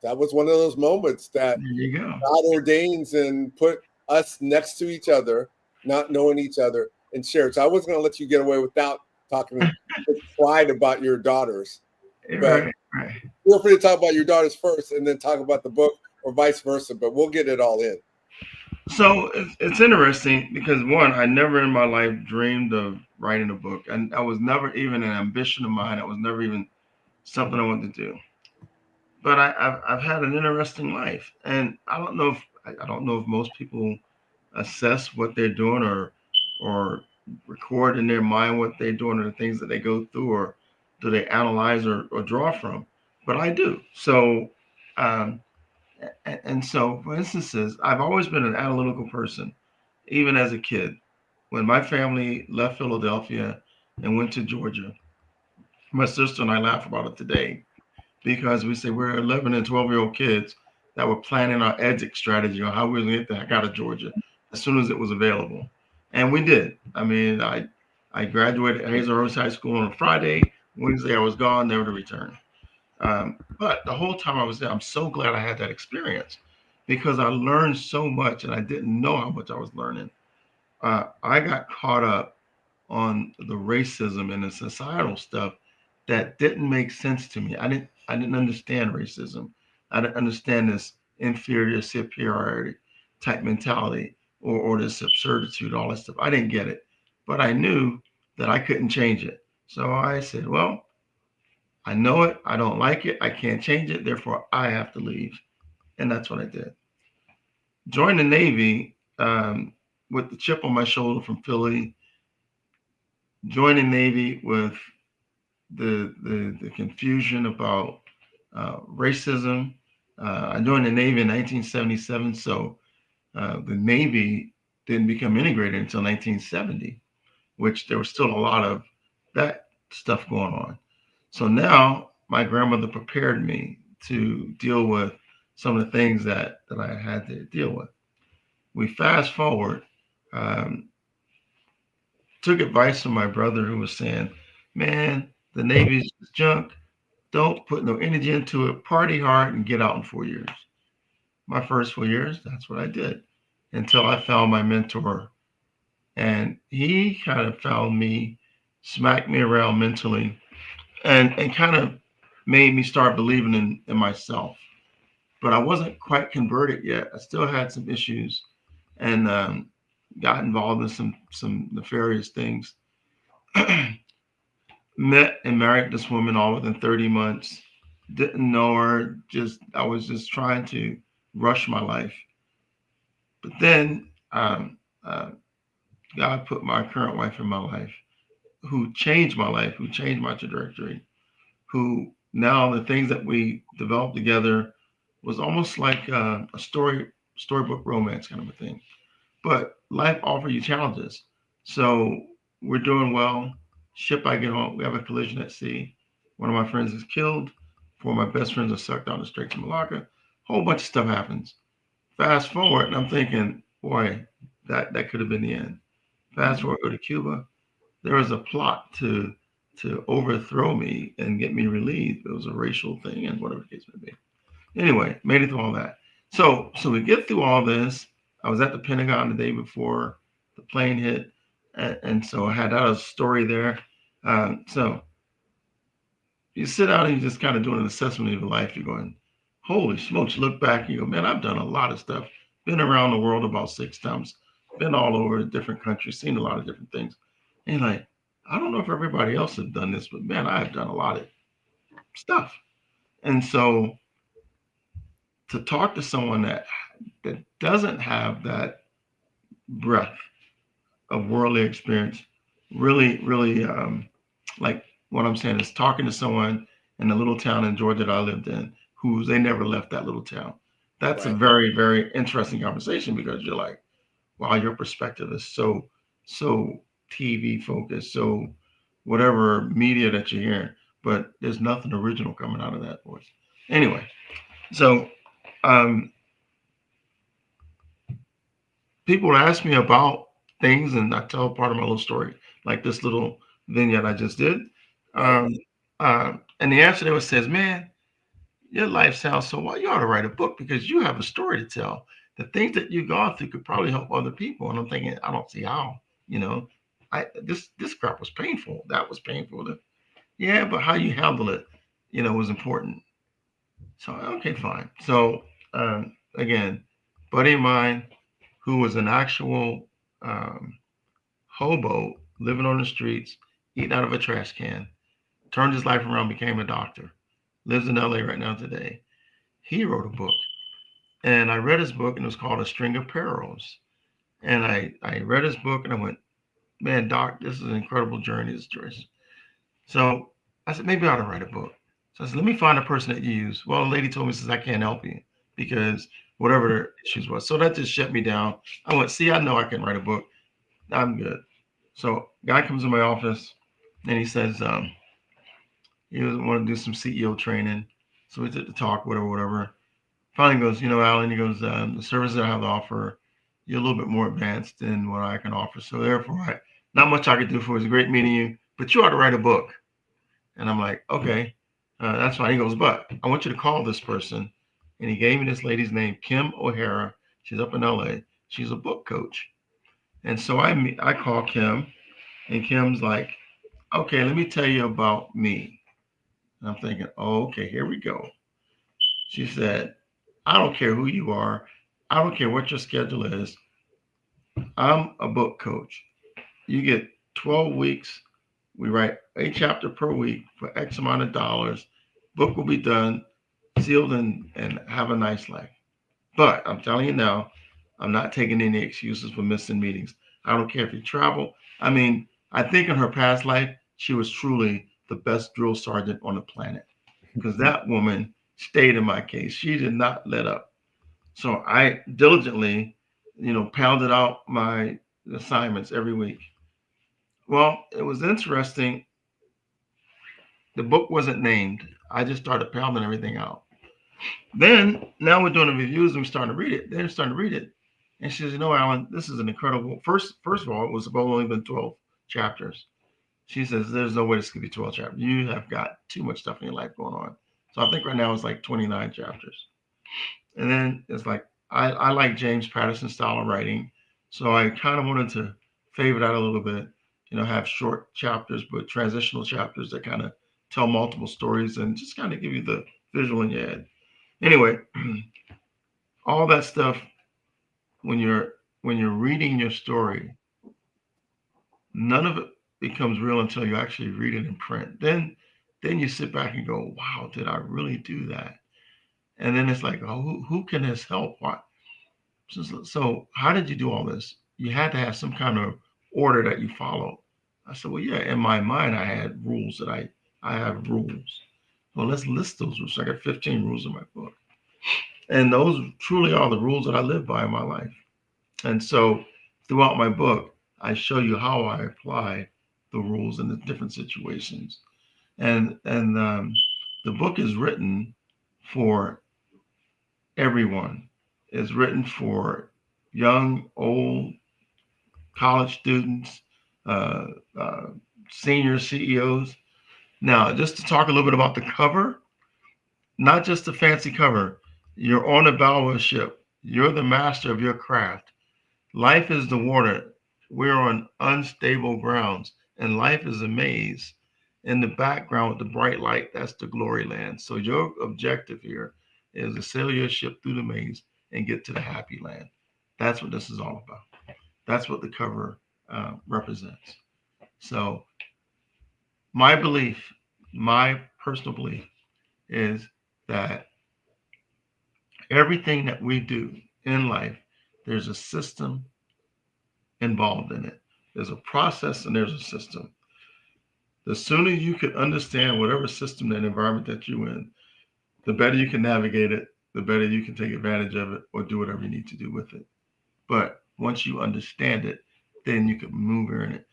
one of those moments that God ordains and put us next to each other, not knowing each other, and shared. So I wasn't going to let you get away without talking with pride about your daughters. But feel free to talk about your daughters first, and then talk about the book, or vice versa. But we'll get it all in. So it's interesting, because one, I never in my life dreamed of writing a book, and I was never even an ambition of mine. It was never even something I wanted to do. But I've had an interesting life, and I don't know if most people assess what they're doing, or record in their mind what they're doing, or the things that they go through, or do they analyze or draw from. But I do. So and so, for instances, I've always been an analytical person, even as a kid. When my family left Philadelphia and went to Georgia, my sister and I laugh about it today, because we say we're 11 and 12-year-old kids that were planning our exit strategy on how we were going to get the heck out of Georgia as soon as it was available. And we did. I mean, I graduated at Hazel Rose High School on a Friday. Wednesday, I was gone, never to return. But the whole time I was there, I'm so glad I had that experience, because I learned so much, and I didn't know how much I was learning. I got caught up on the racism and the societal stuff that didn't make sense to me. I didn't understand racism. I didn't understand this inferior superiority type mentality, or this absurditude, all that stuff. I didn't get it, but I knew that I couldn't change it. So I said, well, I know it. I don't like it. I can't change it. Therefore, I have to leave. And that's what I did. Joined the Navy with the chip on my shoulder from Philly. joined the Navy with the confusion about racism. I joined the Navy in 1977, so the Navy didn't become integrated until 1970, which there was still a lot of that stuff going on. So now my grandmother prepared me to deal with some of the things that I had to deal with. We fast forward, um, took advice from my brother who was saying, man, the Navy's junk. Don't put no energy into it. Party hard and get out in 4 years. My first 4 years, that's what I did until I found my mentor. And he kind of found me, smacked me around mentally, and kind of made me start believing in myself. But I wasn't quite converted yet. I still had some issues and got involved in some nefarious things. Met and married this woman all within 30 months. Didn't know her. Just I was just trying to rush my life. But then God put my current wife in my life, who changed my life, who changed my trajectory, who now the things that we developed together was almost like a storybook romance kind of a thing. But life offers you challenges. So we're doing well. Ship I get on, we have a collision at sea. One of my friends is killed. Four of my best friends are sucked down the Straits of Malacca. Whole bunch of stuff happens. Fast forward, and I'm thinking, boy, that could have been the end. Fast forward, go to Cuba. There was a plot to overthrow me and get me relieved. It was a racial thing and whatever the case may be. Anyway, made it through all that. So we get through all this. I was at the Pentagon the day before the plane hit, and so I had that as a story there. So you sit down and you just kind of doing an assessment of your life. You're going, holy smokes! You look back and you go, man, I've done a lot of stuff. Been around the world about 6 times. Been all over different countries, seen a lot of different things. And you're like, I don't know if everybody else has done this, but man, I've done a lot of stuff. And so to talk to someone that doesn't have that breadth of worldly experience, really, like what I'm saying is talking to someone in the little town in Georgia that I lived in, who they never left that little town. That's a Right. very interesting conversation because you're like, wow, your perspective is so TV focused, so whatever media that you're hearing, but there's nothing original coming out of that voice. Anyway, so um, people ask me about things, and I tell part of my little story, like this little vignette I just did. Right. Um, and the answer they would says, "Man, your life sounds so well. You ought to write a book because you have a story to tell. The things that you've gone through could probably help other people." And I'm thinking, I don't see how. You know, this crap was painful. That was painful. Yeah, but how you handle it, was important. So okay, fine. So again, buddy of mine who was an actual um, hobo living on the streets, eating out of a trash can, turned his life around, became a doctor, lives in LA right now today. He wrote a book. And I read his book and it was called A String of Perils. And I read his book and I went, man, Doc, this is an incredible journey. So I said, maybe I ought to write a book. So I said, let me find a person that you use. Well, the lady told me, says, I can't help you because whatever their issues was. So that just shut me down. I went, see, I know I can write a book. I'm good. So guy comes in my office and he says, he doesn't want to do some CEO training. So we took the talk, whatever. Finally goes, Alan, he goes, the services I have to offer, you're a little bit more advanced than what I can offer. So therefore, not much I could do for you. It was a great meeting you, but you ought to write a book. And I'm like, okay, that's fine. He goes, but I want you to call this person. And he gave me this lady's name, Kim O'Hara. She's up in LA. She's a book coach. And so I call Kim, and Kim's like, okay, let me tell you about me. And I'm thinking, oh, okay, here we go. She said, I don't care who you are. I don't care what your schedule is. I'm a book coach. You get 12 weeks. We write a chapter per week for X amount of dollars. Book will be done, sealed, and have a nice life. But I'm telling you now, I'm not taking any excuses for missing meetings. I don't care if you travel. I mean, I think in her past life, she was truly the best drill sergeant on the planet, because that woman stayed in my case. She did not let up. So I diligently, pounded out my assignments every week. Well, it was interesting. The book wasn't named. I just started pounding everything out. Then now we're doing the reviews and we're starting to read it. They're starting to read it. And she says, Alan, this is an incredible. First of all, it was about only been 12 chapters. She says, there's no way this could be 12 chapters. You have got too much stuff in your life going on. So I think right now it's like 29 chapters. And then it's like, I like James Patterson's style of writing. So I kind of wanted to favor that a little bit, have short chapters, but transitional chapters that kind of tell multiple stories and just kind of give you the visual in your head. Anyway, all that stuff, when you're reading your story, none of it becomes real until you actually read it in print. Then you sit back and go, wow, did I really do that? And then it's like, oh, who can this help? Why? So how did you do all this? You had to have some kind of order that you followed. I said, well, yeah, in my mind, I had rules that I have rules. Well, let's list those rules. I got 15 rules in my book. And those truly are the rules that I live by in my life. And so throughout my book, I show you how I apply the rules in the different situations. And the book is written for everyone. It's written for young, old, college students, uh, uh, senior CEOs. Now, just to talk a little bit about the cover, not just the fancy cover. You're on a bow of a ship. You're the master of your craft. Life is the water. We're on unstable grounds, and life is a maze. In the background with the bright light, that's the glory land. So your objective here is to sail your ship through the maze and get to the happy land. That's what this is all about. That's what the cover represents. So my belief, my personal belief, is that everything that we do in life, there's a system involved in it. There's a process and there's a system. The sooner you can understand whatever system, that environment that you're in, the better you can navigate it, the better you can take advantage of it or do whatever you need to do with it. But once you understand it, then you can move in it.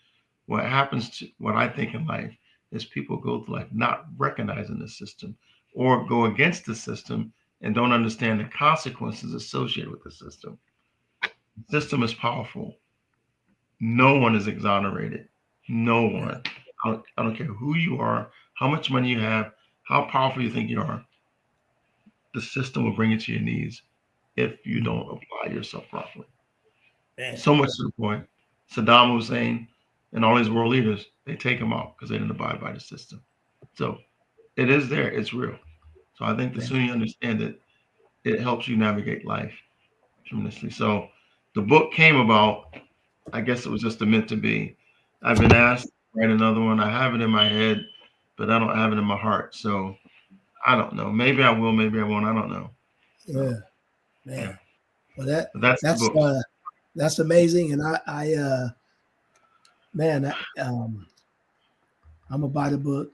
What I think in life is people go through life not recognizing the system or go against the system and don't understand the consequences associated with the system. The system is powerful. No one is exonerated. No one. I don't care who you are, how much money you have, how powerful you think you are. The system will bring you to your knees if you don't apply yourself properly. Man. So much to the point, Saddam Hussein and all these world leaders, they take them out because they didn't abide by the system. So it is there. It's real. So I think the sooner you understand it, it helps you navigate life tremendously. So the book came about, I guess it was just a meant to be. I've been asked to write another one. I have it in my head, but I don't have it in my heart. So I don't know. Maybe I will, maybe I won't. I don't know. Yeah, man. Yeah. Well, that's amazing. And I'm gonna buy the book.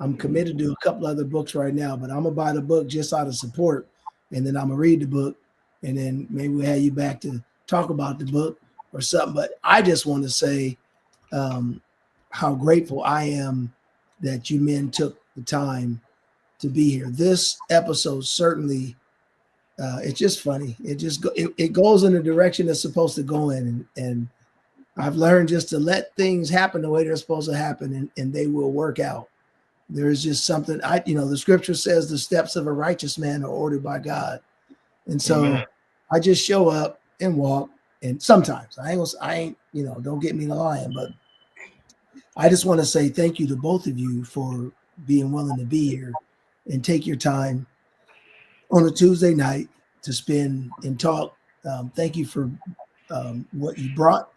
I'm committed to a couple other books right now, but I'm gonna buy the book just out of support, and then I'm gonna read the book, and then maybe we'll have you back to talk about the book or something. But I just want to say how grateful I am that you men took the time to be here. This episode certainly, it's just funny. It goes in the direction it's supposed to go in, and I've learned just to let things happen the way they're supposed to happen, and they will work out. There's just something the scripture says the steps of a righteous man are ordered by God. And so Amen. I just show up and walk. And sometimes I ain't, don't get me lying, but I just want to say thank you to both of you for being willing to be here and take your time on a Tuesday night to spend and talk. Thank you for what you brought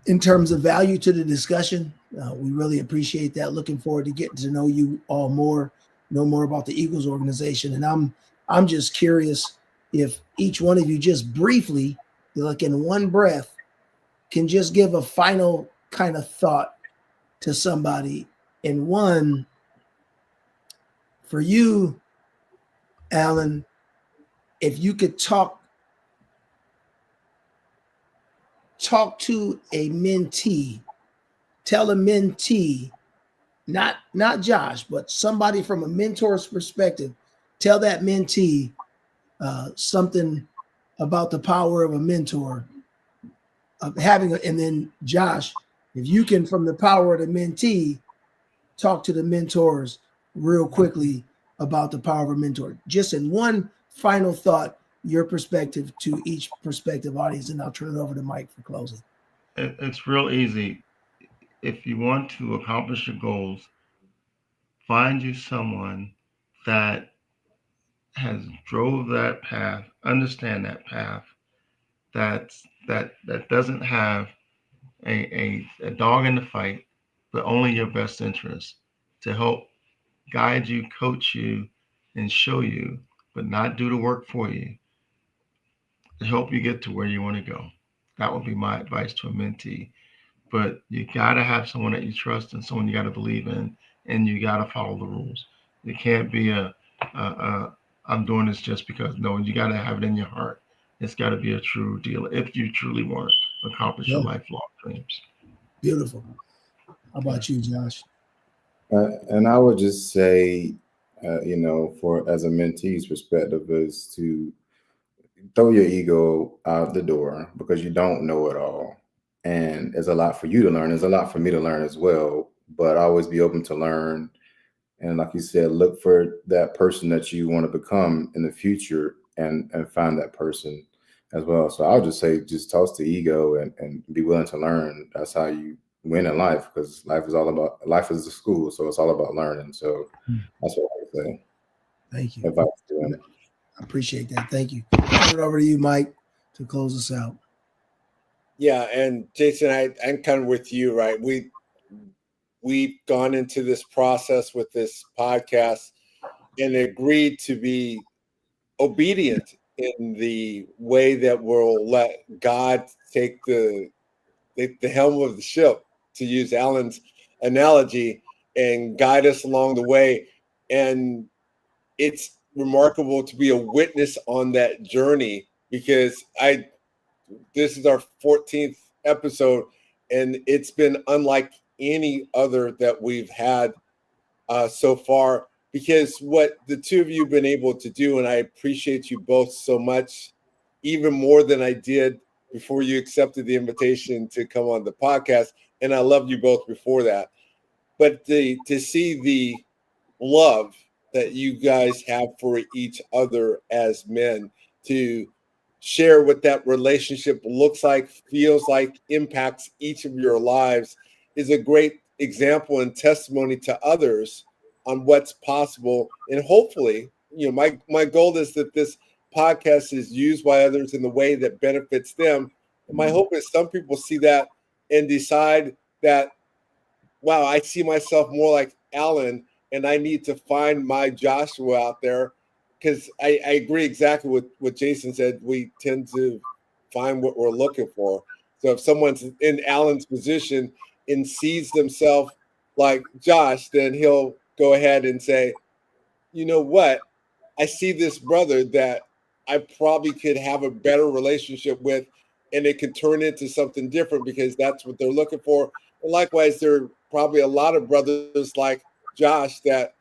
in terms of value to the discussion. We really appreciate that. Looking forward to getting to know you all more, know more about the Eagles organization. And I'm just curious if each one of you just briefly, like in one breath, can just give a final kind of thought to somebody. And one, for you, Alan, if you could talk to a mentee, tell a mentee, not Josh, but somebody from a mentor's perspective, tell that mentee something about the power of a mentor, of having and then Josh, if you can, from the power of the mentee, talk to the mentors real quickly about the power of a mentor. Just in one final thought, your perspective to each prospective audience, and I'll turn it over to Mike for closing. It's real easy. If you want to accomplish your goals, find you someone that has drove that path, understand that path, that doesn't have a dog in the fight, but only your best interest to help guide you, coach you, and show you, but not do the work for you, to help you get to where you want to go. That would be my advice to a mentee. But you got to have someone that you trust and someone you got to believe in, and you got to follow the rules. It can't be I'm doing this just because. No, you got to have it in your heart. It's got to be a true deal if you truly want to accomplish your lifelong dreams. Beautiful. How about you, Josh? And I would just say, for as a mentee's perspective, is to throw your ego out the door, because you don't know it all. And there's a lot for you to learn. There's a lot for me to learn as well, but always be open to learn. And like you said, look for that person that you want to become in the future, and find that person as well. So I'll just say, just toss the ego and be willing to learn. That's how you win in life, because life is a school. So it's all about learning. So that's what I would say. Thank you. Advice to them. I appreciate that. Thank you. Turn it over to you, Mike, to close us out. Yeah, and Jason, I'm kind of with you, right? We've gone into this process with this podcast and agreed to be obedient in the way that we'll let God take the helm of the ship, to use Alan's analogy, and guide us along the way. And it's remarkable to be a witness on that journey, because this is our 14th episode, and it's been unlike any other that we've had so far, because what the two of you have been able to do, and I appreciate you both so much, even more than I did before you accepted the invitation to come on the podcast. And I loved you both before that. But to see the love that you guys have for each other as men, to share what that relationship looks like, feels like, impacts each of your lives, is a great example and testimony to others on what's possible. And hopefully, my goal is that this podcast is used by others in the way that benefits them. And my hope is some people see that and decide that, wow, I see myself more like Alan, and I need to find my Joshua out there. Because I agree exactly with what Jason said. We tend to find what we're looking for. So if someone's in Alan's position and sees themselves like Josh, then he'll go ahead and say, you know what? I see this brother that I probably could have a better relationship with, and it could turn into something different, because that's what they're looking for. And likewise, there are probably a lot of brothers like Josh that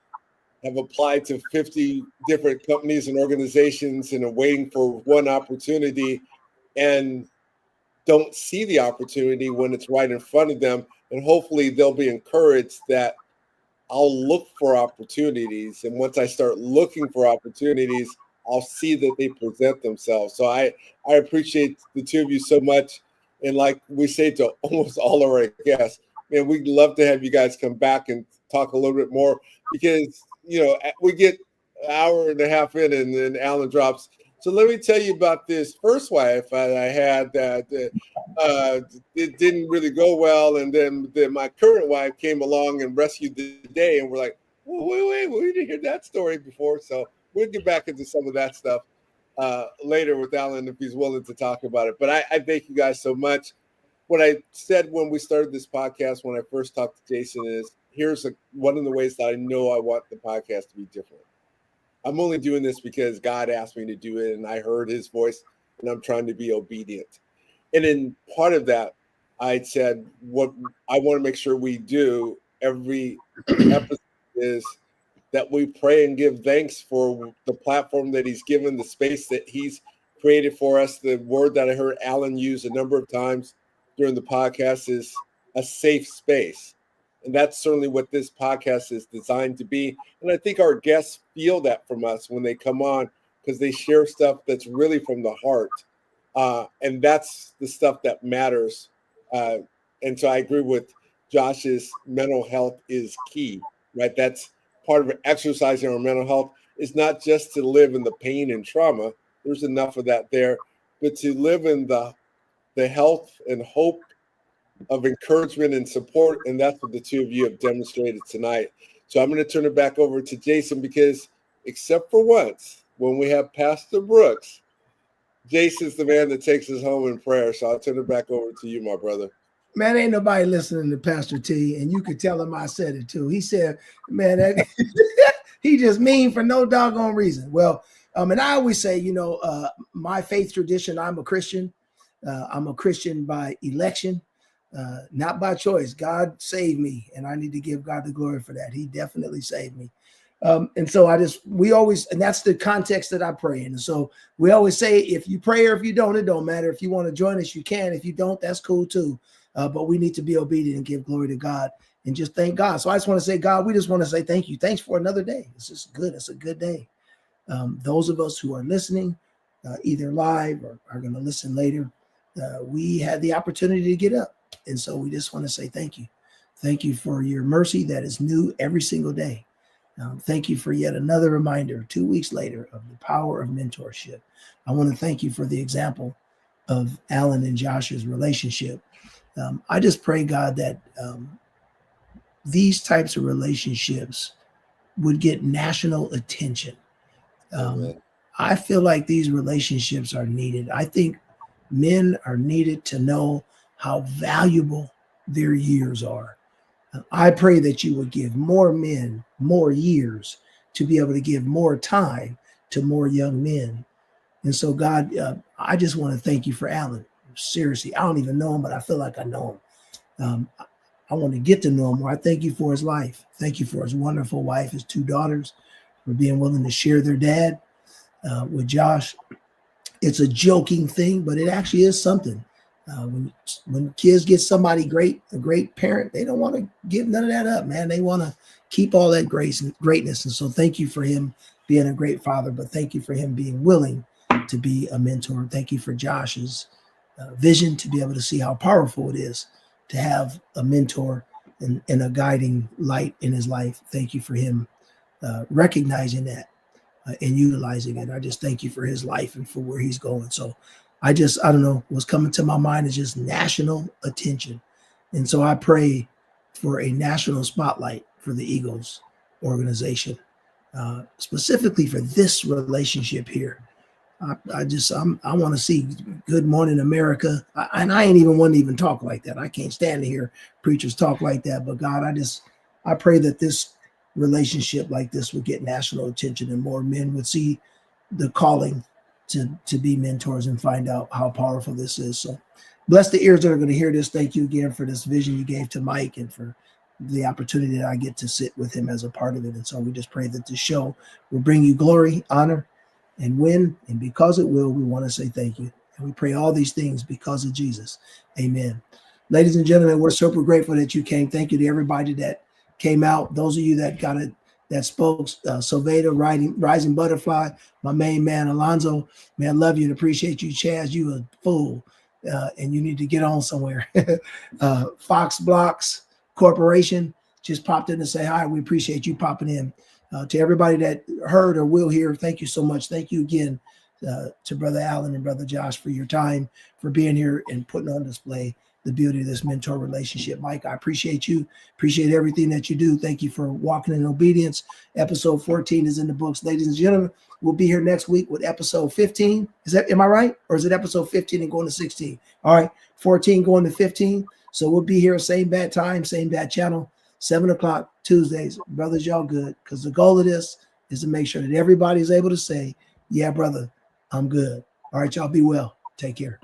have applied to 50 different companies and organizations and are waiting for one opportunity and don't see the opportunity when it's right in front of them. And hopefully they'll be encouraged that I'll look for opportunities. And once I start looking for opportunities, I'll see that they present themselves. So I appreciate the two of you so much. And like we say to almost all of our guests, man, we'd love to have you guys come back and talk a little bit more, because, we get an hour and a half in and then Alan drops. So let me tell you about this first wife that I had that it didn't really go well. And then my current wife came along and rescued the day. And we're like, well, wait, we didn't hear that story before. So we'll get back into some of that stuff later with Alan, if he's willing to talk about it. But I thank you guys so much. what I said when we started this podcast, when I first talked to Jason, is here's one of the ways that I know I want the podcast to be different. I'm only doing this because God asked me to do it, and I heard his voice, and I'm trying to be obedient. And in part of that, I said, what I want to make sure we do every episode is that we pray and give thanks for the platform that he's given, the space that he's created for us. The word that I heard Alan use a number of times during the podcast is a safe space. And that's certainly what this podcast is designed to be. And I think our guests feel that from us when they come on, because they share stuff that's really from the heart. And that's the stuff that matters. And so I agree with Josh's mental health is key, right? That's part of exercising our mental health is not just to live in the pain and trauma. There's enough of that there, but to live in the health and hope of encouragement and support. And that's what the two of you have demonstrated tonight. So I'm going to turn it back over to Jason, because except for once, when we have Pastor Brooks, Jason's the man that takes us home in prayer. So I'll turn it back over to you, my brother. Man, ain't nobody listening to Pastor T, and you could tell him I said it too. He said, man, that, he just mean for no doggone reason. Well, and I always say, my faith tradition, I'm a Christian. I'm a Christian by election, not by choice. God saved me, and I need to give God the glory for that. He definitely saved me. And so and that's the context that I pray in. And so we always say, if you pray or if you don't, it don't matter. If you want to join us, you can. If you don't, that's cool too. But we need to be obedient and give glory to God and just thank God. So I just want to say, God, we just want to say thank you. Thanks for another day. It's just good. It's a good day. Those of us who are listening, either live or are going to listen later, we had the opportunity to get up. And so we just want to say thank you. Thank you for your mercy that is new every single day. Thank you for yet another reminder 2 weeks later of the power of mentorship. I want to thank you for the example of Alan and Josh's relationship. I just pray, God, that these types of relationships would get national attention. I feel like these relationships are needed. I think men are needed to know how valuable their years are. I pray that you would give more men more years to be able to give more time to more young men. And so, God, I just want to thank you for Alan. Seriously, I don't even know him, but I feel like I know him. I want to get to know him more. I thank you for his life. Thank you for his wonderful wife, his 2 daughters, for being willing to share their dad with Josh. It's a joking thing, but it actually is something. When kids get somebody great, a great parent, they don't want to give none of that up, man. They want to keep all that grace and greatness. And so thank you for him being a great father, but thank you for him being willing to be a mentor. Thank you for Josh's vision to be able to see how powerful it is to have a mentor and a guiding light in his life. Thank you for him recognizing that and utilizing it. I just thank you for his life and for where he's going. So I don't know, what's coming to my mind is just national attention. And so I pray for a national spotlight for the Eagles organization, specifically for this relationship here. I want to see Good Morning America. And I ain't even want to even talk like that. I can't stand to hear preachers talk like that. But God, I pray that this relationship like this would get national attention and more men would see the calling to be mentors and find out how powerful this is. So bless the ears that are going to hear this. Thank you again for this vision you gave to Mike and for the opportunity that I get to sit with him as a part of it. And so we just pray that this show will bring you glory, honor, and win. And because it will, we want to say thank you. And we pray all these things because of Jesus. Amen. Ladies and gentlemen, we're super grateful that you came. Thank you to everybody that came out. Those of you that got it, that spoke, Sylvada, Rising Butterfly, my main man, Alonzo. Man, love you and appreciate you, Chaz. You a fool, and you need to get on somewhere. Fox Blocks Corporation just popped in to say hi. We appreciate you popping in. To everybody that heard or will hear, thank you so much. Thank you again to Brother Alan and Brother Josh for your time, for being here and putting on display the beauty of this mentor relationship. Mike, I appreciate you. Appreciate everything that you do. Thank you for walking in obedience. Episode 14 is in the books. Ladies and gentlemen, we'll be here next week with episode 15. Am I right? Or is it episode 15 and going to 16? All right, 14 going to 15. So we'll be here, same bad time, same bad channel, 7 o'clock Tuesdays. Brothers, y'all good. Because the goal of this is to make sure that everybody is able to say, yeah, brother, I'm good. All right, y'all be well. Take care.